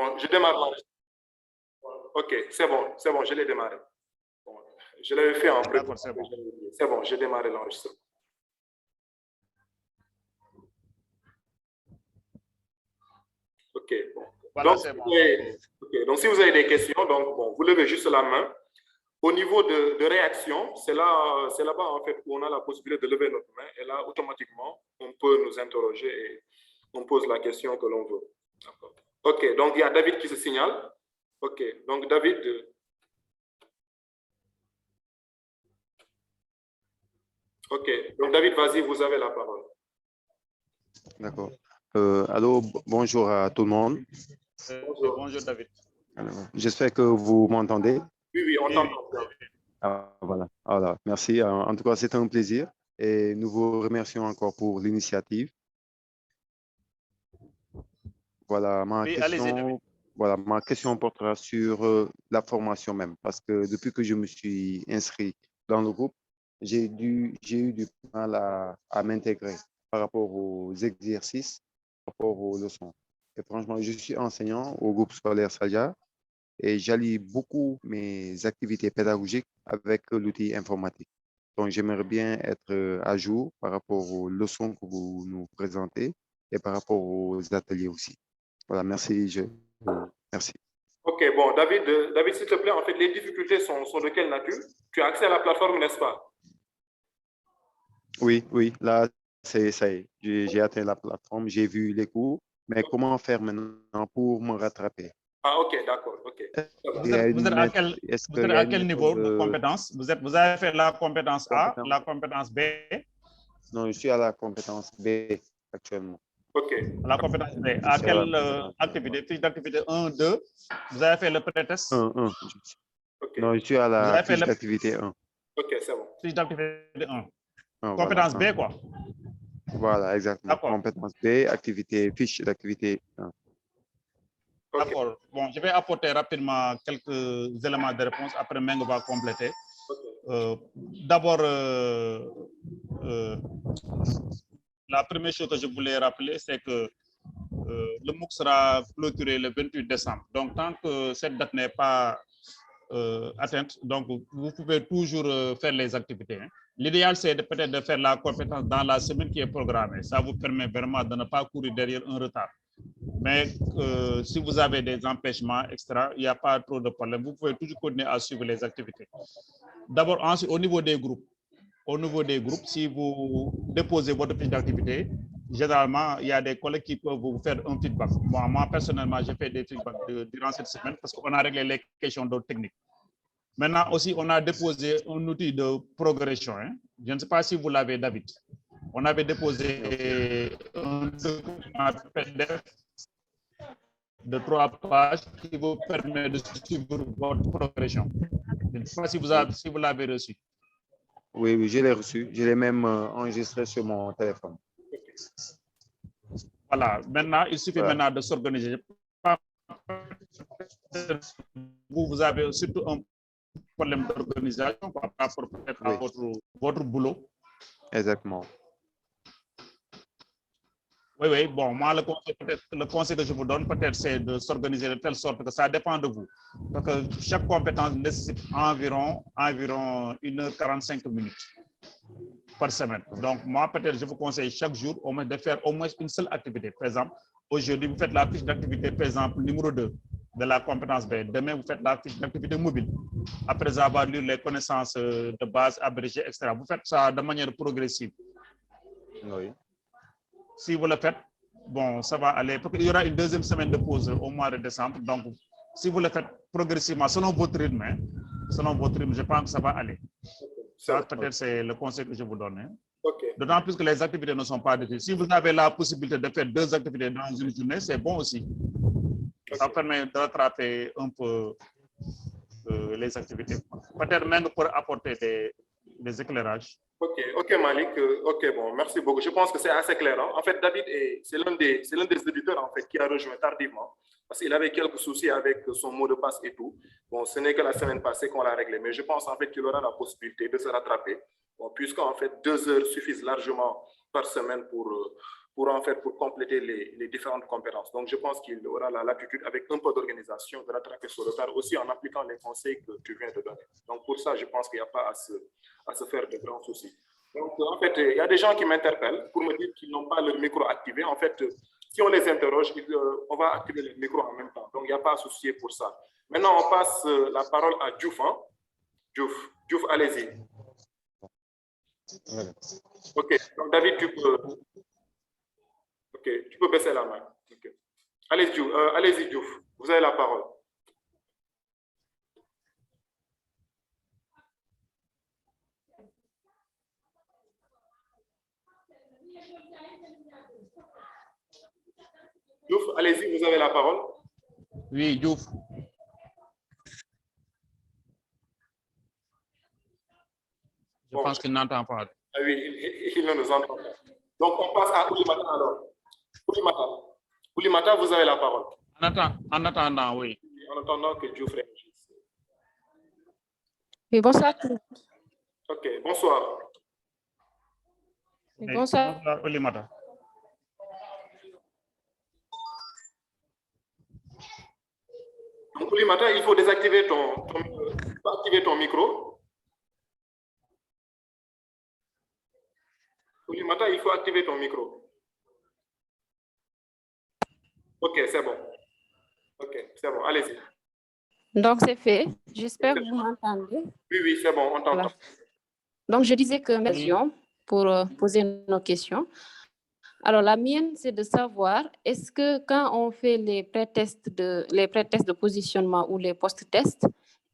Bon, je démarre l'enregistrement. OK, c'est bon, je l'ai démarré. Bon, je l'avais fait en pré. D'accord, c'est bon. C'est bon, j'ai démarré l'enregistrement. OK, bon. Voilà, Donc, c'est bon. OK, donc, si vous avez des questions, donc, bon, vous levez juste la main. Au niveau de réaction, c'est là-bas, en fait, où on a la possibilité de lever notre main. Et là, automatiquement, on peut nous interroger et on pose la question que l'on veut. D'accord. OK, donc, il y a David qui se signale. OK, donc, David. OK, donc, David, vas-y, vous avez la parole. D'accord. Allô, bonjour à tout le monde. Bonjour, David. J'espère que vous m'entendez. Oui, on t'entend. Voilà, merci. En tout cas, c'est un plaisir et nous vous remercions encore pour l'initiative. Voilà, ma question portera sur la formation même, parce que depuis que je me suis inscrit dans le groupe, j'ai eu du mal à m'intégrer par rapport aux exercices, par rapport aux leçons. Et franchement, je suis enseignant au groupe scolaire Sadia et j'allie beaucoup mes activités pédagogiques avec l'outil informatique. Donc, j'aimerais bien être à jour par rapport aux leçons que vous nous présentez et par rapport aux ateliers aussi. Voilà, merci. Merci. OK, bon, David, s'il te plaît, en fait, les difficultés sont de quelle nature? Tu as accès à la plateforme, n'est-ce pas? Oui, là, ça y est, j'ai atteint la plateforme, j'ai vu les cours, mais comment faire maintenant pour me rattraper? Ah, OK, d'accord, OK. Vous êtes à quel niveau de compétence? Vous avez fait la compétence A, la compétence B? Non, je suis à la compétence B actuellement. OK. La compétence B. À quelle activité? Fiche d'activité 1, 2. Vous avez fait le pré-test? 1. OK. Non, je suis à la fiche d'activité 1. OK, c'est bon. Fiche d'activité 1. Compétence voilà, B, quoi. Voilà, exactement. Compétence B, fiche d'activité 1. D'accord. Bon, je vais apporter rapidement quelques éléments de réponse. Après, Mengo va compléter. D'abord, la première chose que je voulais rappeler, c'est que le MOOC sera clôturé le 28 décembre. Donc, tant que cette date n'est pas atteinte, donc vous pouvez toujours faire les activités. Hein. L'idéal, c'est peut-être de faire la compétence dans la semaine qui est programmée. Ça vous permet vraiment de ne pas courir derrière un retard. Mais si vous avez des empêchements extra, il n'y a pas trop de problème. Vous pouvez toujours continuer à suivre les activités. D'abord, ensuite, au niveau des groupes, si vous déposez votre fiche d'activité, généralement, il y a des collègues qui peuvent vous faire un feedback. Bon, moi, personnellement, j'ai fait des feedbacks durant cette semaine parce qu'on a réglé les questions d'ordre technique. Maintenant aussi, on a déposé un outil de progression. Hein. Je ne sais pas si vous l'avez, David. On avait déposé un document PDF de 3 pages qui vous permet de suivre votre progression. Je ne sais pas si vous l'avez reçu. Oui, je l'ai reçu. Je l'ai même enregistré sur mon téléphone. Voilà. Maintenant, il suffit maintenant de s'organiser. Vous avez surtout un problème d'organisation par rapport à votre boulot. Exactement. Oui. Bon, moi, le conseil que je vous donne, peut-être, c'est de s'organiser de telle sorte que ça dépend de vous. Parce que chaque compétence nécessite environ 1h45 par semaine. Donc, moi, peut-être, je vous conseille chaque jour au moins de faire au moins une seule activité. Par exemple, aujourd'hui, vous faites la fiche d'activité, par exemple, numéro 2 de la compétence B. Demain, vous faites la fiche d'activité mobile. Après avoir lu les connaissances de base, abrégées, etc. Vous faites ça de manière progressive. Oui. Si vous le faites, bon, ça va aller. Il y aura une deuxième semaine de pause au mois de décembre. Donc, si vous le faites progressivement, selon votre rythme, je pense que ça va aller. Ça, peut-être, c'est le conseil que je vous donne. Hein. D'autant plus que les activités ne sont pas définies. Si vous avez la possibilité de faire 2 activités dans une journée, c'est bon aussi. Ça permet de rattraper un peu les activités. Peut-être même pour apporter des éclairages. OK, Malik. OK, bon, merci beaucoup. Je pense que c'est assez clair. Hein? En fait, David, c'est l'un des éditeurs en fait, qui a rejoint tardivement parce qu'il avait quelques soucis avec son mot de passe et tout. Bon, ce n'est que la semaine passée qu'on l'a réglé, mais je pense en fait qu'il aura la possibilité de se rattraper. Bon, puisqu'en fait, 2 heures suffisent largement par semaine pour compléter les différentes compétences. Donc, je pense qu'il aura la latitude, avec un peu d'organisation, de rattraper ce retard aussi en appliquant les conseils que tu viens de donner. Donc, pour ça, je pense qu'il n'y a pas à se faire de grands soucis. Donc, en fait, il y a des gens qui m'interpellent pour me dire qu'ils n'ont pas leur micro activé. En fait, si on les interroge, on va activer le micro en même temps. Donc, il n'y a pas à se soucier pour ça. Maintenant, on passe la parole à Diouf. Hein? Diouf, allez-y. OK. Donc, David, tu peux baisser la main. Okay. Allez-y, Diouf. Vous avez la parole. Diouf, allez-y, vous avez la parole. Oui, Diouf. Je pense qu'il n'entend pas. Ah oui, il ne nous entend pas. Donc, on passe à Oulimata alors. Oulimata, vous avez la parole. En attendant, oui. En attendant que Diouf réagisse. Oui, bonsoir. OK, bonsoir. Oui, bonsoir. Bonsoir, Oulimata. Donc, Oulimata, il faut désactiver activer ton micro. Oulimata, il faut activer ton micro. OK, c'est bon. OK, c'est bon, allez-y. Donc, c'est fait. J'espère que vous m'entendez. Oui, c'est bon, on t'entend. Voilà. Donc, je disais que merci pour poser nos questions. Alors, la mienne, c'est de savoir, est-ce que quand on fait les pré-tests de positionnement ou les post-tests,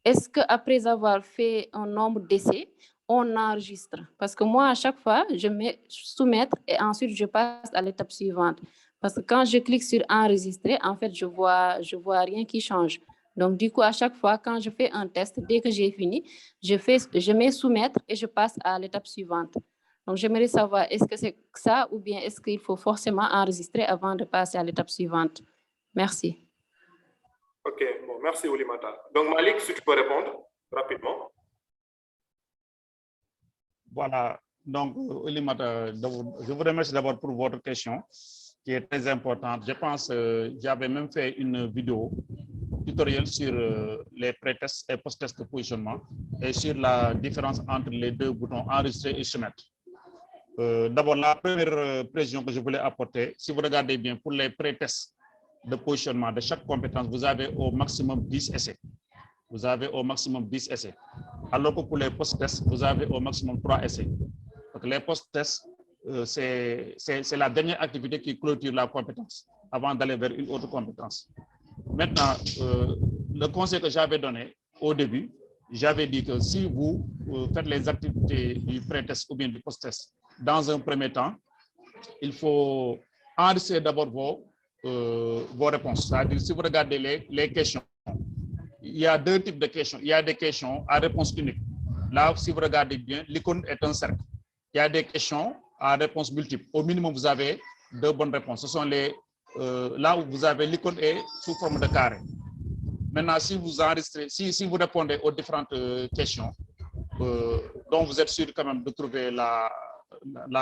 est-ce qu'après avoir fait un nombre d'essais, on enregistre? Parce que moi, à chaque fois, je mets soumettre et ensuite, je passe à l'étape suivante. Parce que quand je clique sur enregistrer, en fait, je vois rien qui change. Donc, du coup, à chaque fois, quand je fais un test, dès que j'ai fini, je mets soumettre et je passe à l'étape suivante. Donc, j'aimerais savoir, est-ce que c'est ça ou bien est-ce qu'il faut forcément enregistrer avant de passer à l'étape suivante? Merci. OK, bon, merci Oulimata. Donc, Malik, si tu peux répondre rapidement. Voilà, donc Oulimata, je vous remercie d'abord pour votre question qui est très importante. Je pense que j'avais même fait une vidéo tutoriel sur les pré-tests et post-tests de positionnement et sur la différence entre les deux boutons enregistrer et soumettre. D'abord, la première précision que je voulais apporter, si vous regardez bien, pour les pré-tests de positionnement de chaque compétence, vous avez au maximum 10 essais. Vous avez au maximum 10 essais. Alors que pour les post-tests, vous avez au maximum 3 essais. Donc, les post-tests, c'est la dernière activité qui clôture la compétence avant d'aller vers une autre compétence. Maintenant, le conseil que j'avais donné au début, j'avais dit que si vous faites les activités du pré-test ou bien du post-test, dans un premier temps, il faut enregistrer d'abord vos réponses. C'est-à-dire, si vous regardez les questions, il y a deux types de questions. Il y a des questions à réponse unique. Là, si vous regardez bien, l'icône est un cercle. Il y a des questions à réponse multiple. Au minimum, vous avez 2 bonnes réponses. Ce sont là où vous avez l'icône est sous forme de carré. Maintenant, si vous enregistrez, si vous répondez aux différentes questions, dont vous êtes sûr quand même de trouver la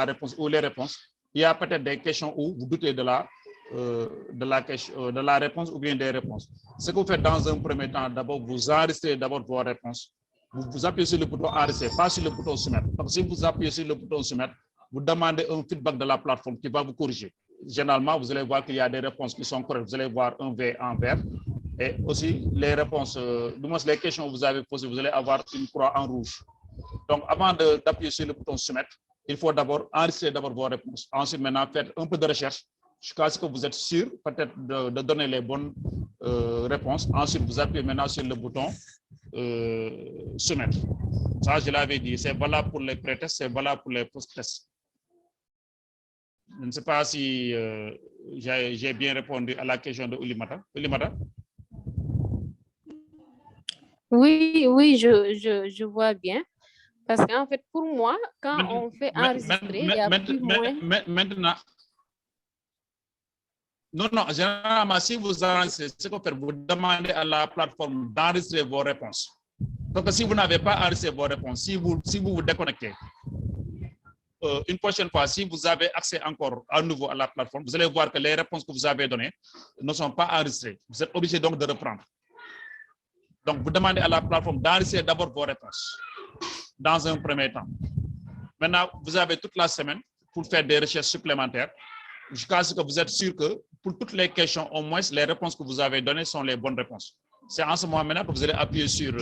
réponse ou les réponses, il y a peut-être des questions où vous doutez de la réponse ou bien des réponses. Ce que vous faites dans un premier temps, d'abord, vous enregistrez d'abord vos réponses. Vous appuyez sur le bouton enregistrer, pas sur le bouton soumettre. Parce que si vous appuyez sur le bouton soumettre, vous demandez un feedback de la plateforme qui va vous corriger. Généralement, vous allez voir qu'il y a des réponses qui sont correctes. Vous allez voir un V en vert. Et aussi, les réponses, les questions que vous avez posées, vous allez avoir une croix en rouge. Donc, avant d'appuyer sur le bouton soumettre, il faut d'abord enregistrer vos réponses. Ensuite, maintenant, faire un peu de recherche jusqu'à ce que vous êtes sûr peut-être de donner les bonnes réponses. Ensuite, vous appuyez maintenant sur le bouton soumettre. Ça, je l'avais dit, c'est valable pour les pré-tests, c'est valable pour les post-tests. Je ne sais pas si j'ai bien répondu à la question de Oulimata. Oulimata? Oui, je vois bien. Parce qu'en fait, pour moi, quand on fait enregistrer, il y a plus moins... Maintenant, non, généralement, si vous enregistrez, ce qu'on fait, vous demandez à la plateforme d'enregistrer vos réponses. Donc, si vous n'avez pas enregistré vos réponses, si vous vous déconnectez, une prochaine fois, si vous avez accès encore à nouveau à la plateforme, vous allez voir que les réponses que vous avez données ne sont pas enregistrées. Vous êtes obligé donc de reprendre. Donc, vous demandez à la plateforme d'enregistrer d'abord vos réponses dans un premier temps. Maintenant, vous avez toute la semaine pour faire des recherches supplémentaires jusqu'à ce que vous êtes sûr que pour toutes les questions, au moins, les réponses que vous avez données sont les bonnes réponses. C'est en ce moment maintenant que vous allez appuyer sur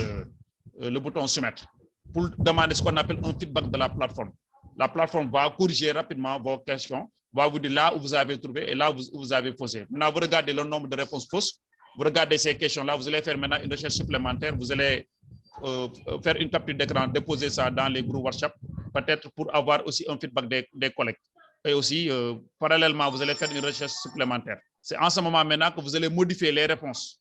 le bouton soumettre pour demander ce qu'on appelle un feedback de la plateforme. La plateforme va corriger rapidement vos questions, va vous dire là où vous avez trouvé et là où vous avez posé. Maintenant, vous regardez le nombre de réponses fausses, vous regardez ces questions-là, vous allez faire maintenant une recherche supplémentaire, vous allez faire une capture d'écran, déposer ça dans les groupes WhatsApp, peut-être pour avoir aussi un feedback des collègues. Et aussi, parallèlement, vous allez faire une recherche supplémentaire. C'est en ce moment maintenant que vous allez modifier les réponses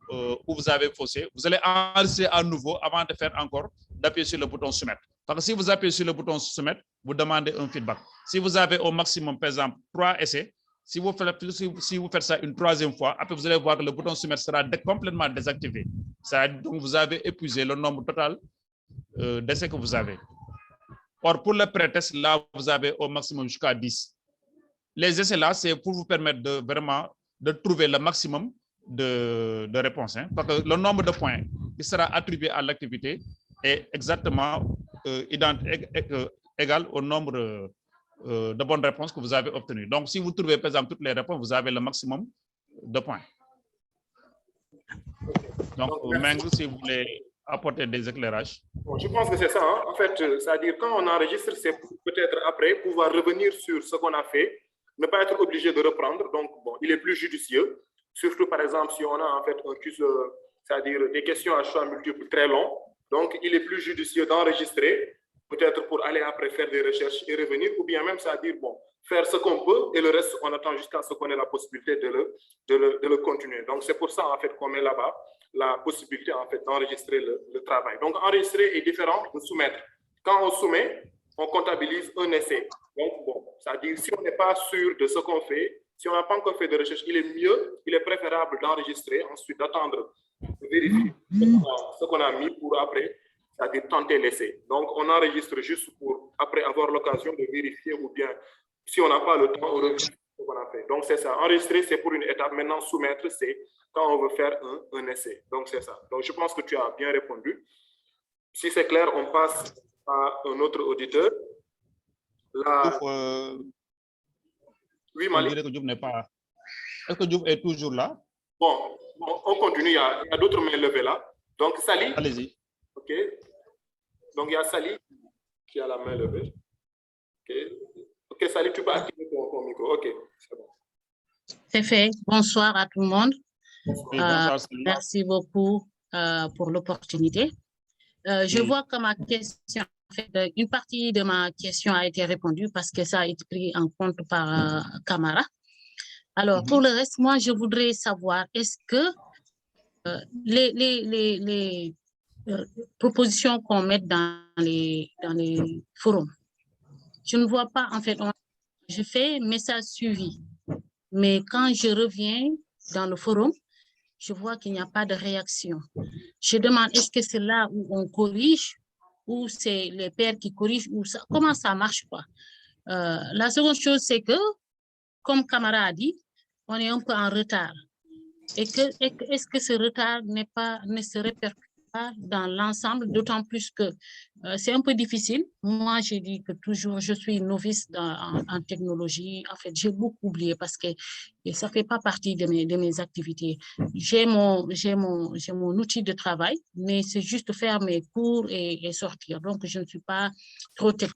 où vous avez faussé. Vous allez enregistrer à nouveau avant de faire encore, d'appuyer sur le bouton soumettre. Parce que si vous appuyez sur le bouton soumettre, vous demandez un feedback. Si vous avez au maximum, par exemple, 3 essais, si vous faites ça une troisième fois, après vous allez voir que le bouton soumettre sera complètement désactivé. Donc vous avez épuisé le nombre total d'essais que vous avez. Or, pour le pré-test, là, vous avez au maximum jusqu'à 10. Les essais là, c'est pour vous permettre de vraiment de trouver le maximum de réponses. Hein, parce que le nombre de points qui sera attribué à l'activité est exactement égal au nombre de bonnes réponses que vous avez obtenues. Donc, si vous trouvez, par exemple, toutes les réponses, vous avez le maximum de points. Donc, Mengu, si vous voulez apporter des éclairages. Bon, je pense que c'est ça. Hein. En fait, c'est-à-dire quand on enregistre, c'est peut-être après pouvoir revenir sur ce qu'on a fait, ne pas être obligé de reprendre. Donc, bon, il est plus judicieux. Surtout, par exemple, si on a en fait un quiz, c'est-à-dire des questions à choix multiples très longs. Donc, il est plus judicieux d'enregistrer, peut-être pour aller après faire des recherches et revenir, ou bien même, c'est-à-dire, bon, faire ce qu'on peut et le reste, on attend jusqu'à ce qu'on ait la possibilité de le continuer. Donc, c'est pour ça, en fait, qu'on met là-bas la possibilité, en fait, d'enregistrer le travail. Donc, enregistrer est différent de soumettre. Quand on soumet, on comptabilise un essai. Donc, bon, c'est-à-dire, si on n'est pas sûr de ce qu'on fait, si on n'a pas encore fait de recherche, il est préférable d'enregistrer, ensuite d'attendre, de vérifier ce qu'on a mis pour après, c'est-à-dire tenter l'essai. Donc, on enregistre juste pour après avoir l'occasion de vérifier ou bien, si on n'a pas le temps, on revient ce qu'on a fait. Donc, c'est ça. Enregistrer, c'est pour une étape. Maintenant, soumettre, c'est quand on veut faire un essai. Donc, c'est ça. Donc, je pense que tu as bien répondu. Si c'est clair, on passe à un autre auditeur. Oui, Malik. On dirait que Diouf n'est pas... Est-ce que Diouf est toujours là? Bon, on continue. Il y a d'autres mains levées là. Donc, Sali. Allez-y. OK. Donc, il y a Sali qui a la main levée. OK. OK, Sali, tu peux activer ton micro. OK, c'est bon. C'est fait. Bonsoir à tout le monde. Oui, bonsoir, merci beaucoup pour l'opportunité. Je vois que ma question, en fait, une partie de ma question a été répondue parce que ça a été pris en compte par Camara. Alors, pour le reste, moi, je voudrais savoir, est-ce que les propositions qu'on met dans les forums, je ne vois pas, en fait, je fais message suivi, mais quand je reviens dans le forum, je vois qu'il n'y a pas de réaction. Je demande, est-ce que c'est là où on corrige ou c'est les pairs qui corrigent ou ça, comment ça marche, quoi? La seconde chose, c'est que, comme Camara a dit, on est un peu en retard. Et est-ce que ce retard ne se répercute pas dans l'ensemble, d'autant plus que c'est un peu difficile. Moi, j'ai dit que toujours, je suis novice en technologie. En fait, j'ai beaucoup oublié parce que ça ne fait pas partie de mes activités. J'ai mon outil de travail, mais c'est juste faire mes cours et sortir. Donc, je ne suis pas trop technique.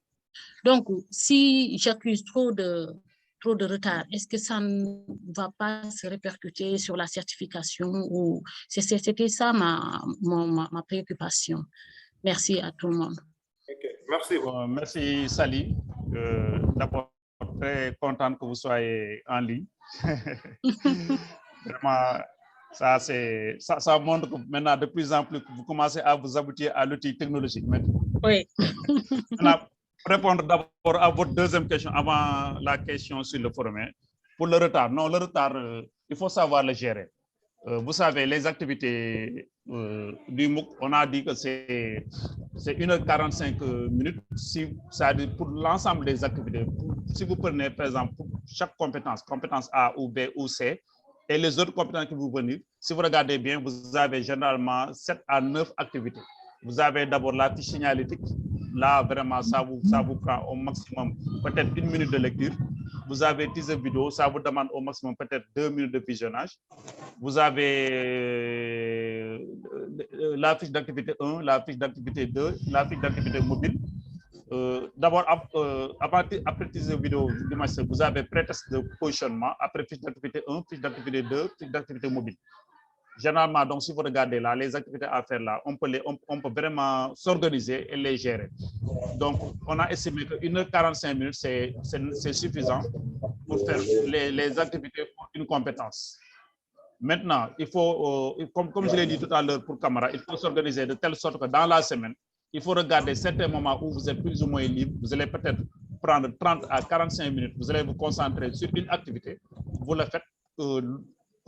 Donc, si j'accuse trop de retard, est-ce que ça ne va pas se répercuter sur la certification ou c'était ça ma préoccupation. Merci à tout le monde. Okay. Merci. Merci Sali. D'abord, très contente que vous soyez en ligne. Vraiment, ça montre que maintenant, de plus en plus, vous commencez à vous aboutir à l'outil technologique. Oui. Répondre d'abord à votre deuxième question avant la question sur le forum. Pour le retard, non, le retard, il faut savoir le gérer. Vous savez, les activités du MOOC, on a dit que c'est 1h45 minutes, c'est-à-dire pour l'ensemble des activités. Si vous prenez, par exemple, pour chaque compétence A ou B ou C, et les autres compétences qui vous venez, si vous regardez bien, vous avez généralement 7 à 9 activités. Vous avez d'abord la fiche signalétique. Là, vraiment, ça vous prend au maximum peut-être 1 minute de lecture. Vous avez teaser vidéo, ça vous demande au maximum peut-être 2 minutes de visionnage. Vous avez la fiche d'activité 1, la fiche d'activité 2, la fiche d'activité mobile. D'abord, après teaser vidéo, vous avez pré-test de positionnement, après fiche d'activité 1, fiche d'activité 2, fiche d'activité mobile. Généralement, donc, si vous regardez là, les activités à faire là, on peut vraiment s'organiser et les gérer. Donc, on a estimé que 1h45 minutes, c'est suffisant pour faire les activités pour une compétence. Maintenant, il faut, comme je l'ai dit tout à l'heure pour Camara, il faut s'organiser de telle sorte que dans la semaine, il faut regarder certains moments où vous êtes plus ou moins libre. Vous allez peut-être prendre 30 à 45 minutes, vous allez vous concentrer sur une activité. Vous le faites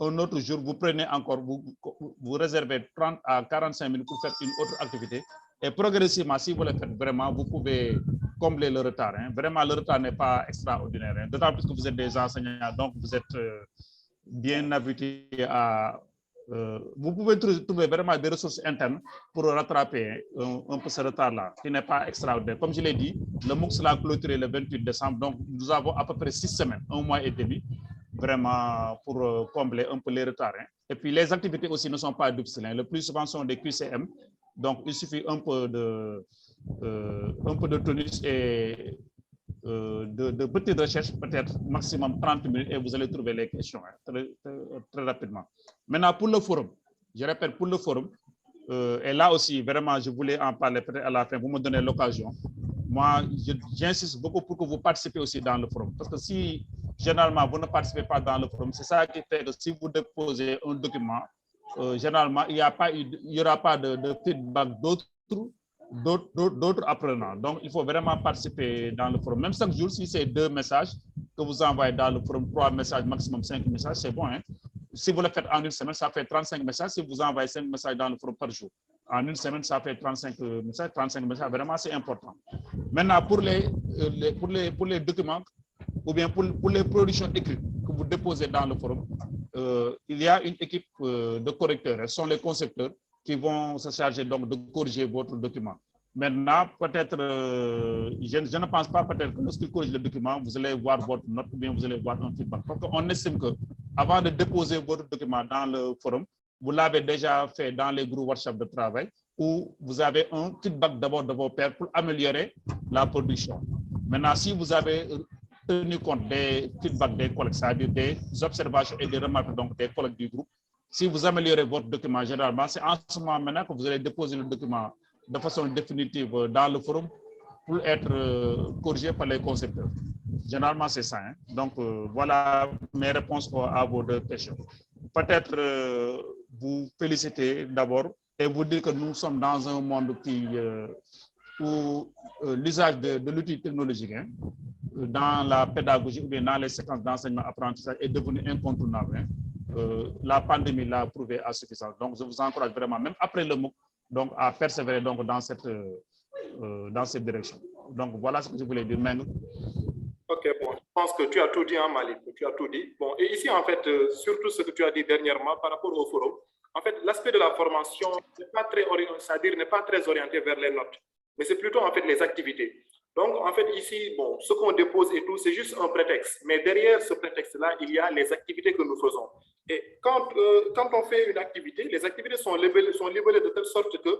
un autre jour, vous prenez encore, vous réservez 30 à 45 minutes pour faire une autre activité. Et progressivement, si vous le faites vraiment, vous pouvez combler le retard. Hein. Vraiment, le retard n'est pas extraordinaire. Hein. D'autant plus que vous êtes des enseignants, donc vous êtes bien habitués à... vous pouvez trouver vraiment des ressources internes pour rattraper un peu ce retard-là, qui n'est pas extraordinaire. Comme je l'ai dit, le MOOC sera clôturé le 28 décembre, donc nous avons à peu près 6 semaines, 1 mois et demi, vraiment pour combler un peu les retards. Hein. Et puis les activités aussi ne sont pas difficiles. Hein. Le plus souvent sont des QCM, donc il suffit un peu de tonus et de petites recherches, peut-être maximum 30 minutes, et vous allez trouver les questions hein, très rapidement. Maintenant, pour le forum, je répète, pour le forum, et là aussi, vraiment, je voulais en parler peut-être à la fin, vous me donnez l'occasion. Moi, j'insiste beaucoup pour que vous participiez aussi dans le forum, parce que si généralement vous ne participez pas dans le forum, c'est ça qui fait que si vous déposez un document, généralement, il n'y aura pas de feedback d'autres apprenants. Donc, il faut vraiment participer dans le forum. Même chaque jour, si c'est 2 messages que vous envoyez dans le forum, 3 messages, maximum 5 messages, c'est bon. Hein? Si vous le faites en une semaine, ça fait 35 messages. Si vous envoyez 5 messages dans le forum par jour, en une semaine, ça fait 35 messages. 35 messages, vraiment, c'est important. Maintenant, pour les documents ou bien pour les productions écrites que vous déposez dans le forum, il y a une équipe de correcteurs. Ce sont les concepteurs qui vont se charger donc de corriger votre document. Maintenant, peut-être, je ne pense pas peut-être que lorsqu'ils corrigent le document, vous allez voir votre note ou bien vous allez voir un feedback. Parce qu'on estime que avant de déposer votre document dans le forum, vous l'avez déjà fait dans les groupes WhatsApp de travail où vous avez un feedback d'abord de vos pairs pour améliorer la production. Maintenant, si vous avez tenu compte des feedbacks des collègues, c'est-à-dire des observations et des remarques donc des collègues du groupe, si vous améliorez votre document généralement, c'est en ce moment maintenant que vous allez déposer le document de façon définitive dans le forum pour être corrigé par les concepteurs. Généralement, c'est ça. Hein? Donc, voilà mes réponses à vos 2 questions. Peut-être vous féliciter d'abord et vous dire que nous sommes dans un monde où l'usage de l'outil technologique hein, dans la pédagogie ou bien dans les séquences d'enseignement-apprentissage est devenu incontournable. Hein? La pandémie l'a prouvé à suffisance. Donc, je vous encourage vraiment, même après le MOOC, donc, à persévérer donc, dans cette direction. Donc, voilà ce que je voulais dire. Ok, bon, je pense que tu as tout dit, hein, Malik, tu as tout dit. Bon, et ici, en fait, surtout ce que tu as dit dernièrement par rapport au forum, en fait, l'aspect de la formation n'est pas très orienté, c'est-à-dire n'est pas très orienté vers les notes, mais c'est plutôt, en fait, les activités. Donc, en fait, ici, bon, ce qu'on dépose et tout, c'est juste un prétexte. Mais derrière ce prétexte-là, il y a les activités que nous faisons. Et quand on fait une activité, les activités sont libellées de telle sorte que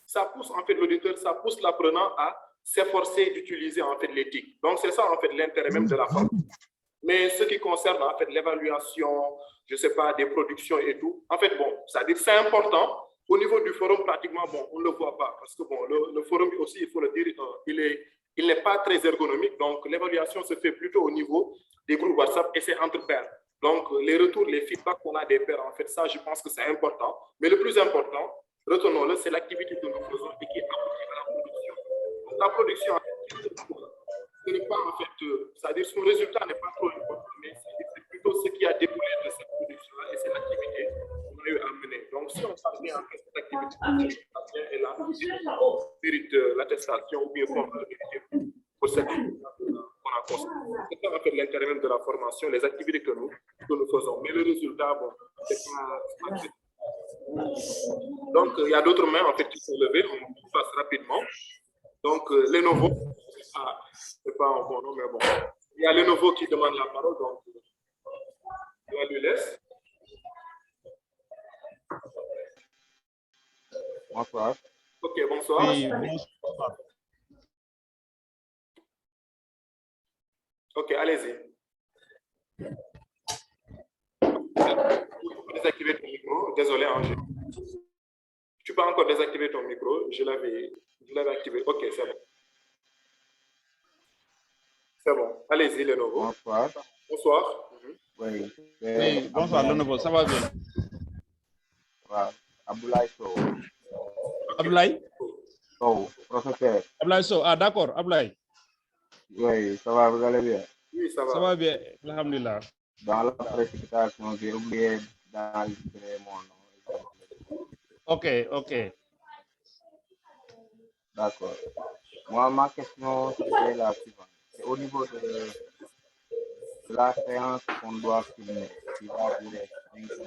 ça pousse, en fait, l'auditeur, ça pousse l'apprenant à s'efforcer d'utiliser, en fait, l'éthique. Donc, c'est ça, en fait, l'intérêt même de la formation. Mais ce qui concerne, en fait, l'évaluation, je ne sais pas, des productions et tout, en fait, bon, c'est-à-dire c'est important. Au niveau du forum, pratiquement, bon, on ne le voit pas. Parce que, bon, le forum aussi, il faut le dire, il n'est pas très ergonomique, donc l'évaluation se fait plutôt au niveau des groupes WhatsApp et c'est entre pairs. Donc les retours, les feedbacks qu'on a des pairs, en fait, ça, je pense que c'est important. Mais le plus important, retenons-le, c'est l'activité que nous faisons et qui est appliquée à la production. Donc la production, ce n'est pas en fait, c'est-à-dire son résultat n'est pas trop important, mais c'est plutôt ce qui a découlé de cette production-là et c'est l'activité qu'on a eu parler en fait cette activité est là, mérite l'attestation ou bien qu'on pour cette qu'on a constaté. C'est ça en fait l'intérêt même de la formation, les activités que nous faisons. Mais le résultat, bon, c'est pas donc, il y a d'autres mains en fait qui sont levées, on passe rapidement. Donc, Lenovo, c'est pas un bon nom, mais bon. Il y a Lenovo qui demande la parole, donc je lui laisse. Bonsoir. Ok, bonsoir. Oui, bonsoir. Ok, allez-y. Tu peux désactiver ton micro. Désolé, hein, tu peux encore désactiver ton micro. Je l'avais activé. Ok, c'est bon. C'est bon. Allez-y, Lenovo. Bonsoir. Bonsoir. Oui, Oui, bonsoir, Lenovo. Ça va bien? Wow. Abdoulaye Sow. Abdoulaye? Sow, professeur. Abdoulaye Sow. Ah, d'accord, Abdoulaye. Oui, ça va, vous allez bien? Oui, ça va. Ça va bien, alhamdulillah. Dans la précipitation, j'ai oublié d'enregistrer mon nom. Ok, ok. D'accord. Moi, ma question, c'était la suivante. C'est au niveau de la séance qu'on doit filmer, qui va durer 5 minutes.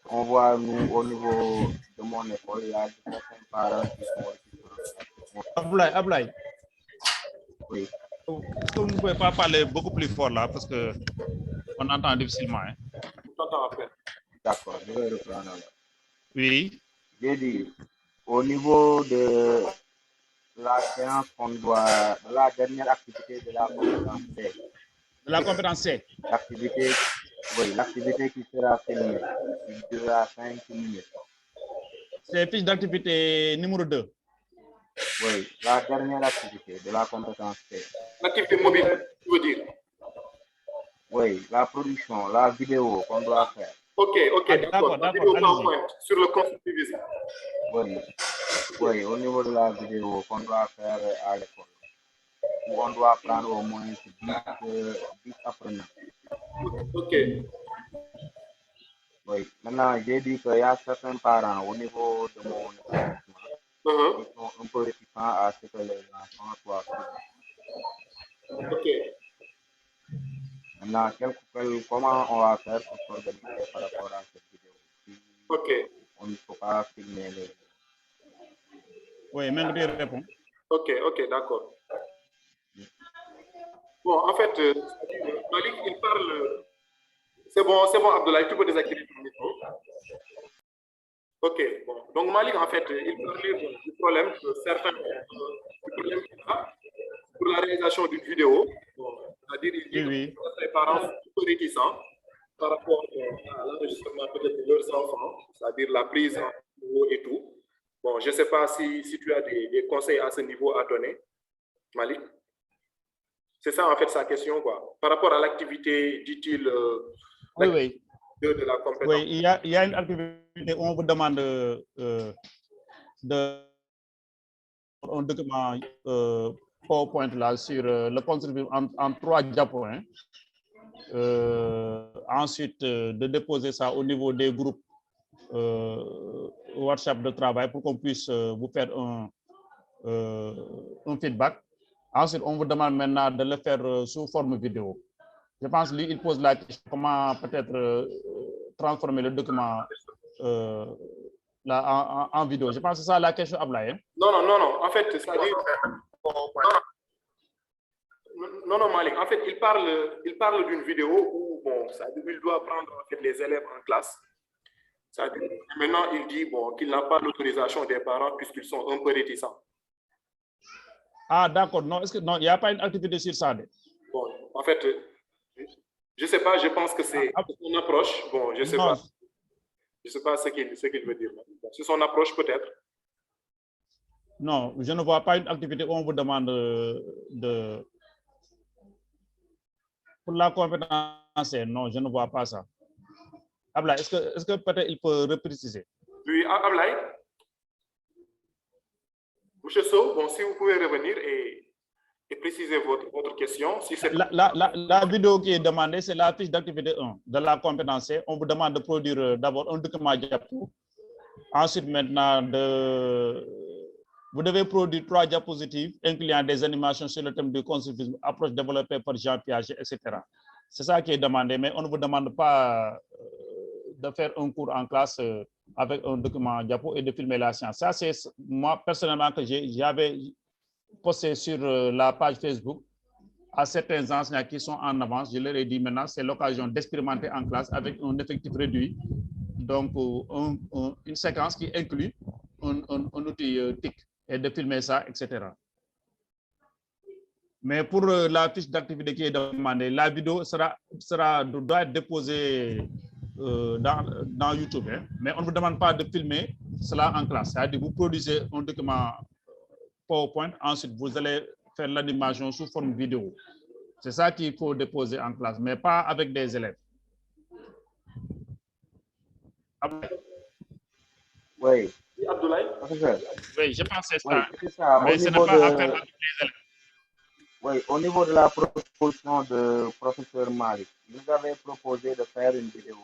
On voit, nous, au niveau de mon école, il y a certains parents qui sont... Abdoulaye. Oui. Est-ce que vous ne pouvez pas parler beaucoup plus fort là, parce que on entend difficilement. Hein? D'accord, je vais reprendre. Oui. J'ai dit, au niveau de la séance qu'on doit, de la dernière activité de la compétence C. De la compétence C. L'activité, oui, l'activité qui sera filmée, qui durera 5 minutes. C'est fiche d'activité numéro 2. Oui, la dernière activité de la compétence C. L'activité mobile, tu veux dire? Oui, la production, la vidéo qu'on doit faire. Ok, d'accord. La vidéo PowerPoint sur le compte visible. Oui, au niveau de la vidéo qu'on doit faire à l'école, où on doit prendre au moins 10 apprenants. Ok. Oui, maintenant, j'ai dit qu'il y a certains parents au niveau de mon établissement qui sont un peu réticents à ce que les enfants soient filmés. Ok. Maintenant, comment on va faire pour s'organiser par rapport à cette vidéo? Ok. On ne peut pas filmer les... Oui, même tu réponds. Ok, d'accord. Bon, en fait, Malik, il parle... C'est bon, Abdoulaye, tu peux désactiver ton micro. Ok, bon. Donc, Malik, en fait, il parlait du problème que certains pour la réalisation d'une vidéo. Bon, c'est-à-dire, il dit que les parents sont plutôt réticents par rapport à l'enregistrement peut-être de leurs enfants, c'est-à-dire la prise en vidéo et tout. Bon, je ne sais pas si tu as des conseils à ce niveau à donner, Malik. C'est ça, en fait, sa question, quoi. Par rapport à l'activité, dit-il, de la compétence. Oui, il y a une activité où on vous demande un document PowerPoint là sur le compte en 3 diapos. Ensuite, de déposer ça au niveau des groupes WhatsApp de travail pour qu'on puisse vous faire un feedback. Ensuite, on vous demande maintenant de le faire sous forme vidéo. Je pense que lui, il pose la question comment peut-être transformer le document là, en vidéo. Je pense que c'est ça la question, Ablaye. Hein? Non. En fait, c'est-à-dire... Non, Malik. En fait, il parle d'une vidéo où, bon, il doit prendre en fait, les élèves en classe. Maintenant, il dit bon, qu'il n'a pas l'autorisation des parents puisqu'ils sont un peu réticents. Ah, d'accord. Non, est-ce que non, il n'y a pas une activité sur ça? Bon, en fait, je ne sais pas, je pense que c'est son approche. Bon, je ne sais pas. Je ne sais pas ce qu'il veut dire. C'est son approche peut-être. Non, je ne vois pas une activité où on vous demande pour la compétence. Non, je ne vois pas ça. Ablaye, est-ce que peut-être il peut repréciser? Oui, Ablaye. Monsieur Sow, bon, si vous pouvez revenir et et préciser votre question. Si la vidéo qui est demandée, c'est la fiche d'activité 1 de la compétence. On vous demande de produire d'abord un document diapo. Ensuite, maintenant, vous devez produire 3 diapositives incluant des animations sur le thème du constructivisme, approche développée par Jean Piaget, etc. C'est ça qui est demandé, mais on ne vous demande pas de faire un cours en classe avec un document diapo et de filmer la science. Ça, c'est moi, personnellement, que j'avais posté sur la page Facebook à certains enseignants qui sont en avance. Je leur ai dit maintenant, c'est l'occasion d'expérimenter en classe avec un effectif réduit. Donc, une séquence qui inclut un outil TIC et de filmer ça, etc. Mais pour la fiche d'activité qui est demandée, la vidéo doit être déposée dans YouTube. Hein, mais on ne vous demande pas de filmer cela en classe. C'est-à-dire que vous produisez un document PowerPoint, ensuite vous allez faire l'animation sous forme vidéo. C'est ça qu'il faut déposer en classe, mais pas avec des élèves. Oui. Abdoulaye? Oui, je pense que c'est ça. Oui, ça. Mais ce n'est pas à faire avec les élèves. Oui, au niveau de la proposition de professeur Malik, vous avez proposé de faire une vidéo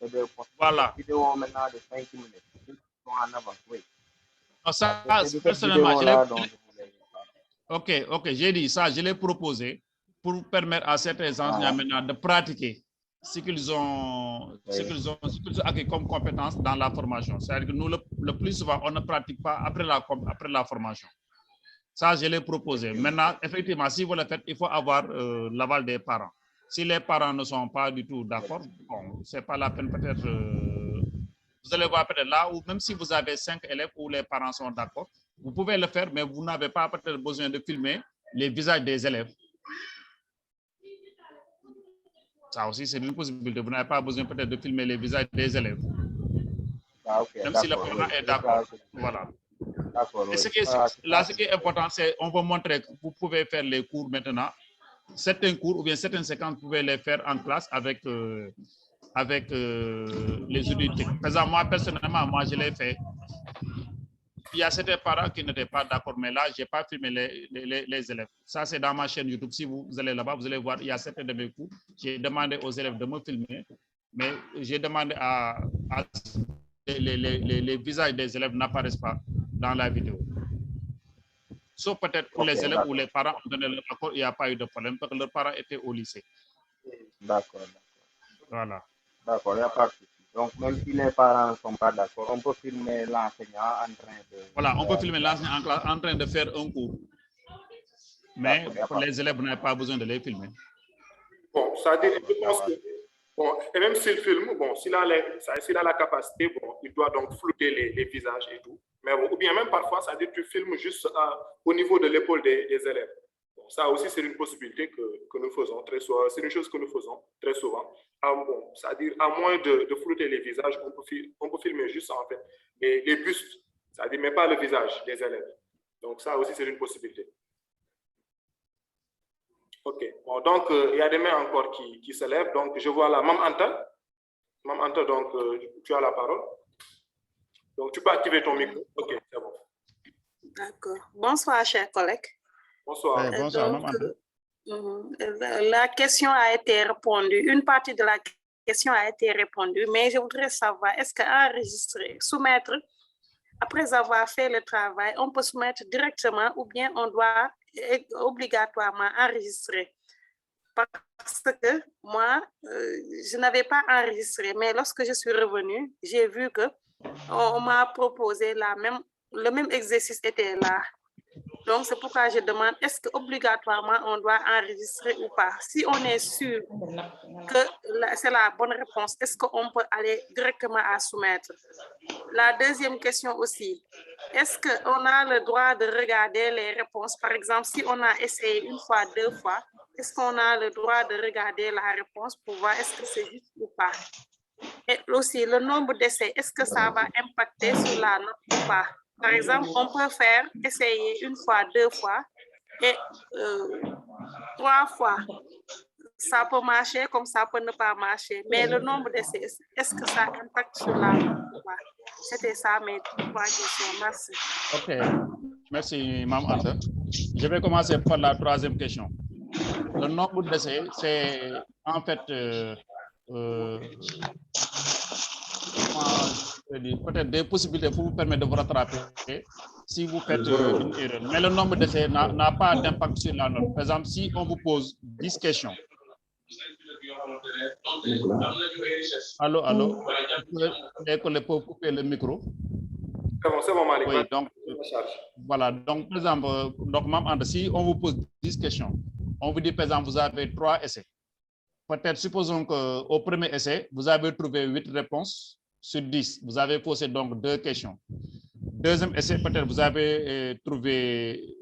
et de poster une vidéo maintenant de 5 minutes. En avant, oui. Ça, personnellement, Ok, j'ai dit ça, je l'ai proposé pour permettre à certains enseignants maintenant de pratiquer ce qu'ils ont acquis comme compétences dans la formation. C'est-à-dire que nous, le plus souvent, on ne pratique pas après la formation. Ça, je l'ai proposé. Maintenant, effectivement, si vous le faites, il faut avoir l'aval des parents. Si les parents ne sont pas du tout d'accord, bon, ce n'est pas la peine peut-être. Vous allez voir peut-être là, ou même si vous avez 5 élèves où les parents sont d'accord, vous pouvez le faire, mais vous n'avez pas peut-être besoin de filmer les visages des élèves. Ça aussi, c'est une possibilité. Vous n'avez pas besoin peut-être de filmer les visages des élèves. Même si le parent est d'accord. Voilà. Et ce qui est important, c'est qu'on veut montrer que vous pouvez faire les cours maintenant. Certains cours ou bien certaines séquences, vous pouvez les faire en classe avec les unités. Par exemple, moi, personnellement, je l'ai fait. Il y a certains parents qui n'étaient pas d'accord, mais là, je n'ai pas filmé les élèves. Ça, c'est dans ma chaîne YouTube. Si vous allez là-bas, vous allez voir, il y a certains de mes cours. J'ai demandé aux élèves de me filmer, mais j'ai demandé à les visages des élèves n'apparaissent pas dans la vidéo. Sauf peut-être pour les élèves où les parents ont donné leur accord, il n'y a pas eu de problème, parce que leurs parents étaient au lycée. D'accord. Voilà. D'accord, il n'y a pas de souci. Donc, même si les parents ne sont pas d'accord, on peut filmer l'enseignant en train de... Voilà, on peut filmer l'enseignant en train de faire un cours. Mais pour les élèves, vous n'avez pas besoin de les filmer. Bon, ça dit, je pense que... Bon, et même s'il filme, bon, s'il a la capacité, bon, il doit donc flouter les visages et tout. Mais bon, ou bien même parfois, ça dit tu filmes juste au niveau de l'épaule des élèves. Bon, ça aussi, c'est une possibilité que nous faisons très souvent. C'est une chose que nous faisons très souvent. Bon, c'est-à-dire, à moins de flouter les visages, on peut filmer juste en fait les bustes, c'est-à-dire, mais pas le visage des élèves. Donc, ça aussi, c'est une possibilité. Ok, bon, donc il y a des mains encore qui se lèvent. Donc, je vois là, Mme Anta. Mme Anta, donc, tu as la parole. Donc, tu peux activer ton micro. Ok, c'est bon. D'accord. Bonsoir, chers collègues. Bonsoir. Bonsoir, Mme Anta. La question a été répondue. Une partie de la question a été répondue, mais je voudrais savoir, est-ce qu'enregistrer, soumettre, après avoir fait le travail, on peut soumettre directement ou bien on doit obligatoirement enregistrer? Parce que moi, je n'avais pas enregistré, mais lorsque je suis revenue, j'ai vu que on m'a proposé le même exercice était là. Donc, c'est pourquoi je demande, est-ce qu'obligatoirement on doit enregistrer ou pas? Si on est sûr que c'est la bonne réponse, est-ce qu'on peut aller directement à soumettre? La deuxième question aussi, est-ce qu'on a le droit de regarder les réponses? Par exemple, si on a essayé une fois, 2 fois, est-ce qu'on a le droit de regarder la réponse pour voir est-ce que c'est juste ou pas? Et aussi, le nombre d'essais, est-ce que ça va impacter sur la note ou pas? Par exemple, on peut essayer une fois, 2 fois et 3 fois. Ça peut marcher comme ça peut ne pas marcher. Mais le nombre d'essais, est-ce que ça impacte sur la note ou pas? C'était ça mes 3 questions. Merci. Ok. Merci, Mme Anta. Je vais commencer par la troisième question. Le nombre d'essais, c'est en fait peut-être des possibilités pour vous permettre de vous rattraper si vous faites une erreur. Mais le nombre d'essais n'a pas d'impact sur la note. Par exemple, si on vous pose 10 questions. Allô, allô. Vous pouvez couper le micro. C'est bon, Malik. Oui, donc, voilà. Donc, par exemple, donc, si on vous pose 10 questions, on vous dit, par exemple, vous avez 3 essais. Peut-être, supposons qu'au premier essai, vous avez trouvé 8 réponses sur 10. Vous avez posé donc 2 questions. Deuxième essai, peut-être, vous avez trouvé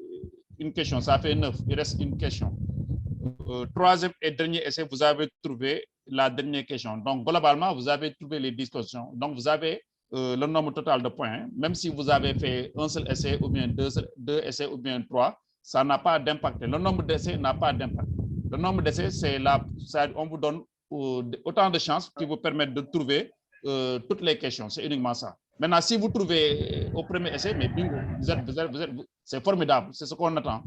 une question, ça fait 9. Il reste une question. Troisième et dernier essai, vous avez trouvé la dernière question. Donc, globalement, vous avez trouvé les 10 questions. Donc, vous avez le nombre total de points. Hein. Même si vous avez fait un seul essai ou bien deux essais ou bien 3, ça n'a pas d'impact. Le nombre d'essais n'a pas d'impact. Le nombre d'essais, c'est là, on vous donne autant de chances qui vous permettent de trouver toutes les questions. C'est uniquement ça. Maintenant, si vous trouvez au premier essai, mais bingo, c'est formidable, c'est ce qu'on attend.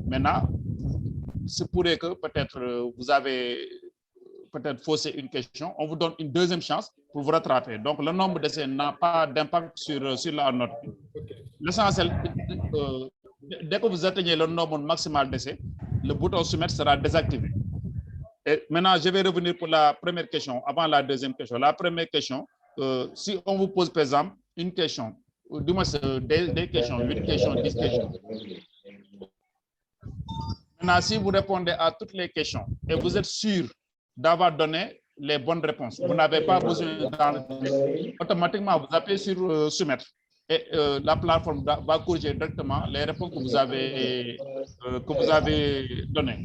Maintenant, c'est pourrait que peut-être vous avez peut-être faussé une question, on vous donne une deuxième chance pour vous rattraper. Donc, le nombre d'essais n'a pas d'impact sur la note. L'essentiel, dès que vous atteignez le nombre maximal d'essais, le bouton soumettre sera désactivé. Et maintenant, je vais revenir pour la première question, avant la deuxième question. La première question, si on vous pose, par exemple, une question, ou du moins des questions, 8 questions, 10 questions. Maintenant, si vous répondez à toutes les questions et vous êtes sûr d'avoir donné les bonnes réponses, vous n'avez pas besoin d'enregistrer. Automatiquement, vous appuyez sur soumettre et la plateforme va corriger directement les réponses que vous avez données.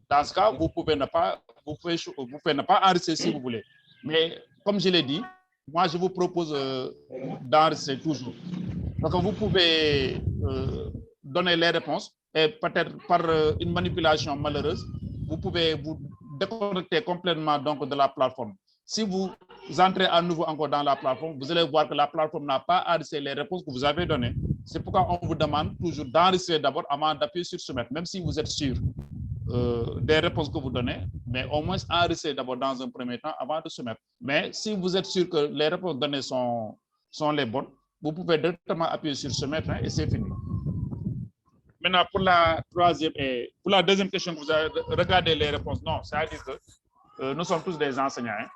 Dans ce cas, vous pouvez ne pas enregistrer si vous voulez. Mais comme je l'ai dit, moi, je vous propose d'enregistrer toujours. Donc, vous pouvez donner les réponses et peut-être par une manipulation malheureuse, vous pouvez vous déconnecter complètement donc, de la plateforme. Si vous entrez à nouveau encore dans la plateforme, vous allez voir que la plateforme n'a pas enregistré les réponses que vous avez données. C'est pourquoi on vous demande toujours d'enregistrer d'abord avant d'appuyer sur soumettre, même si vous êtes sûr des réponses que vous donnez, mais au moins enregistrer d'abord dans un premier temps avant de soumettre. Mais si vous êtes sûr que les réponses données sont les bonnes, vous pouvez directement appuyer sur soumettre et c'est fini. Maintenant, pour la troisième et pour la deuxième question, vous avez regardé les réponses. Non, c'est-à-dire que nous sommes tous des enseignants. Hein.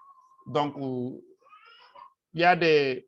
Donc, il y a des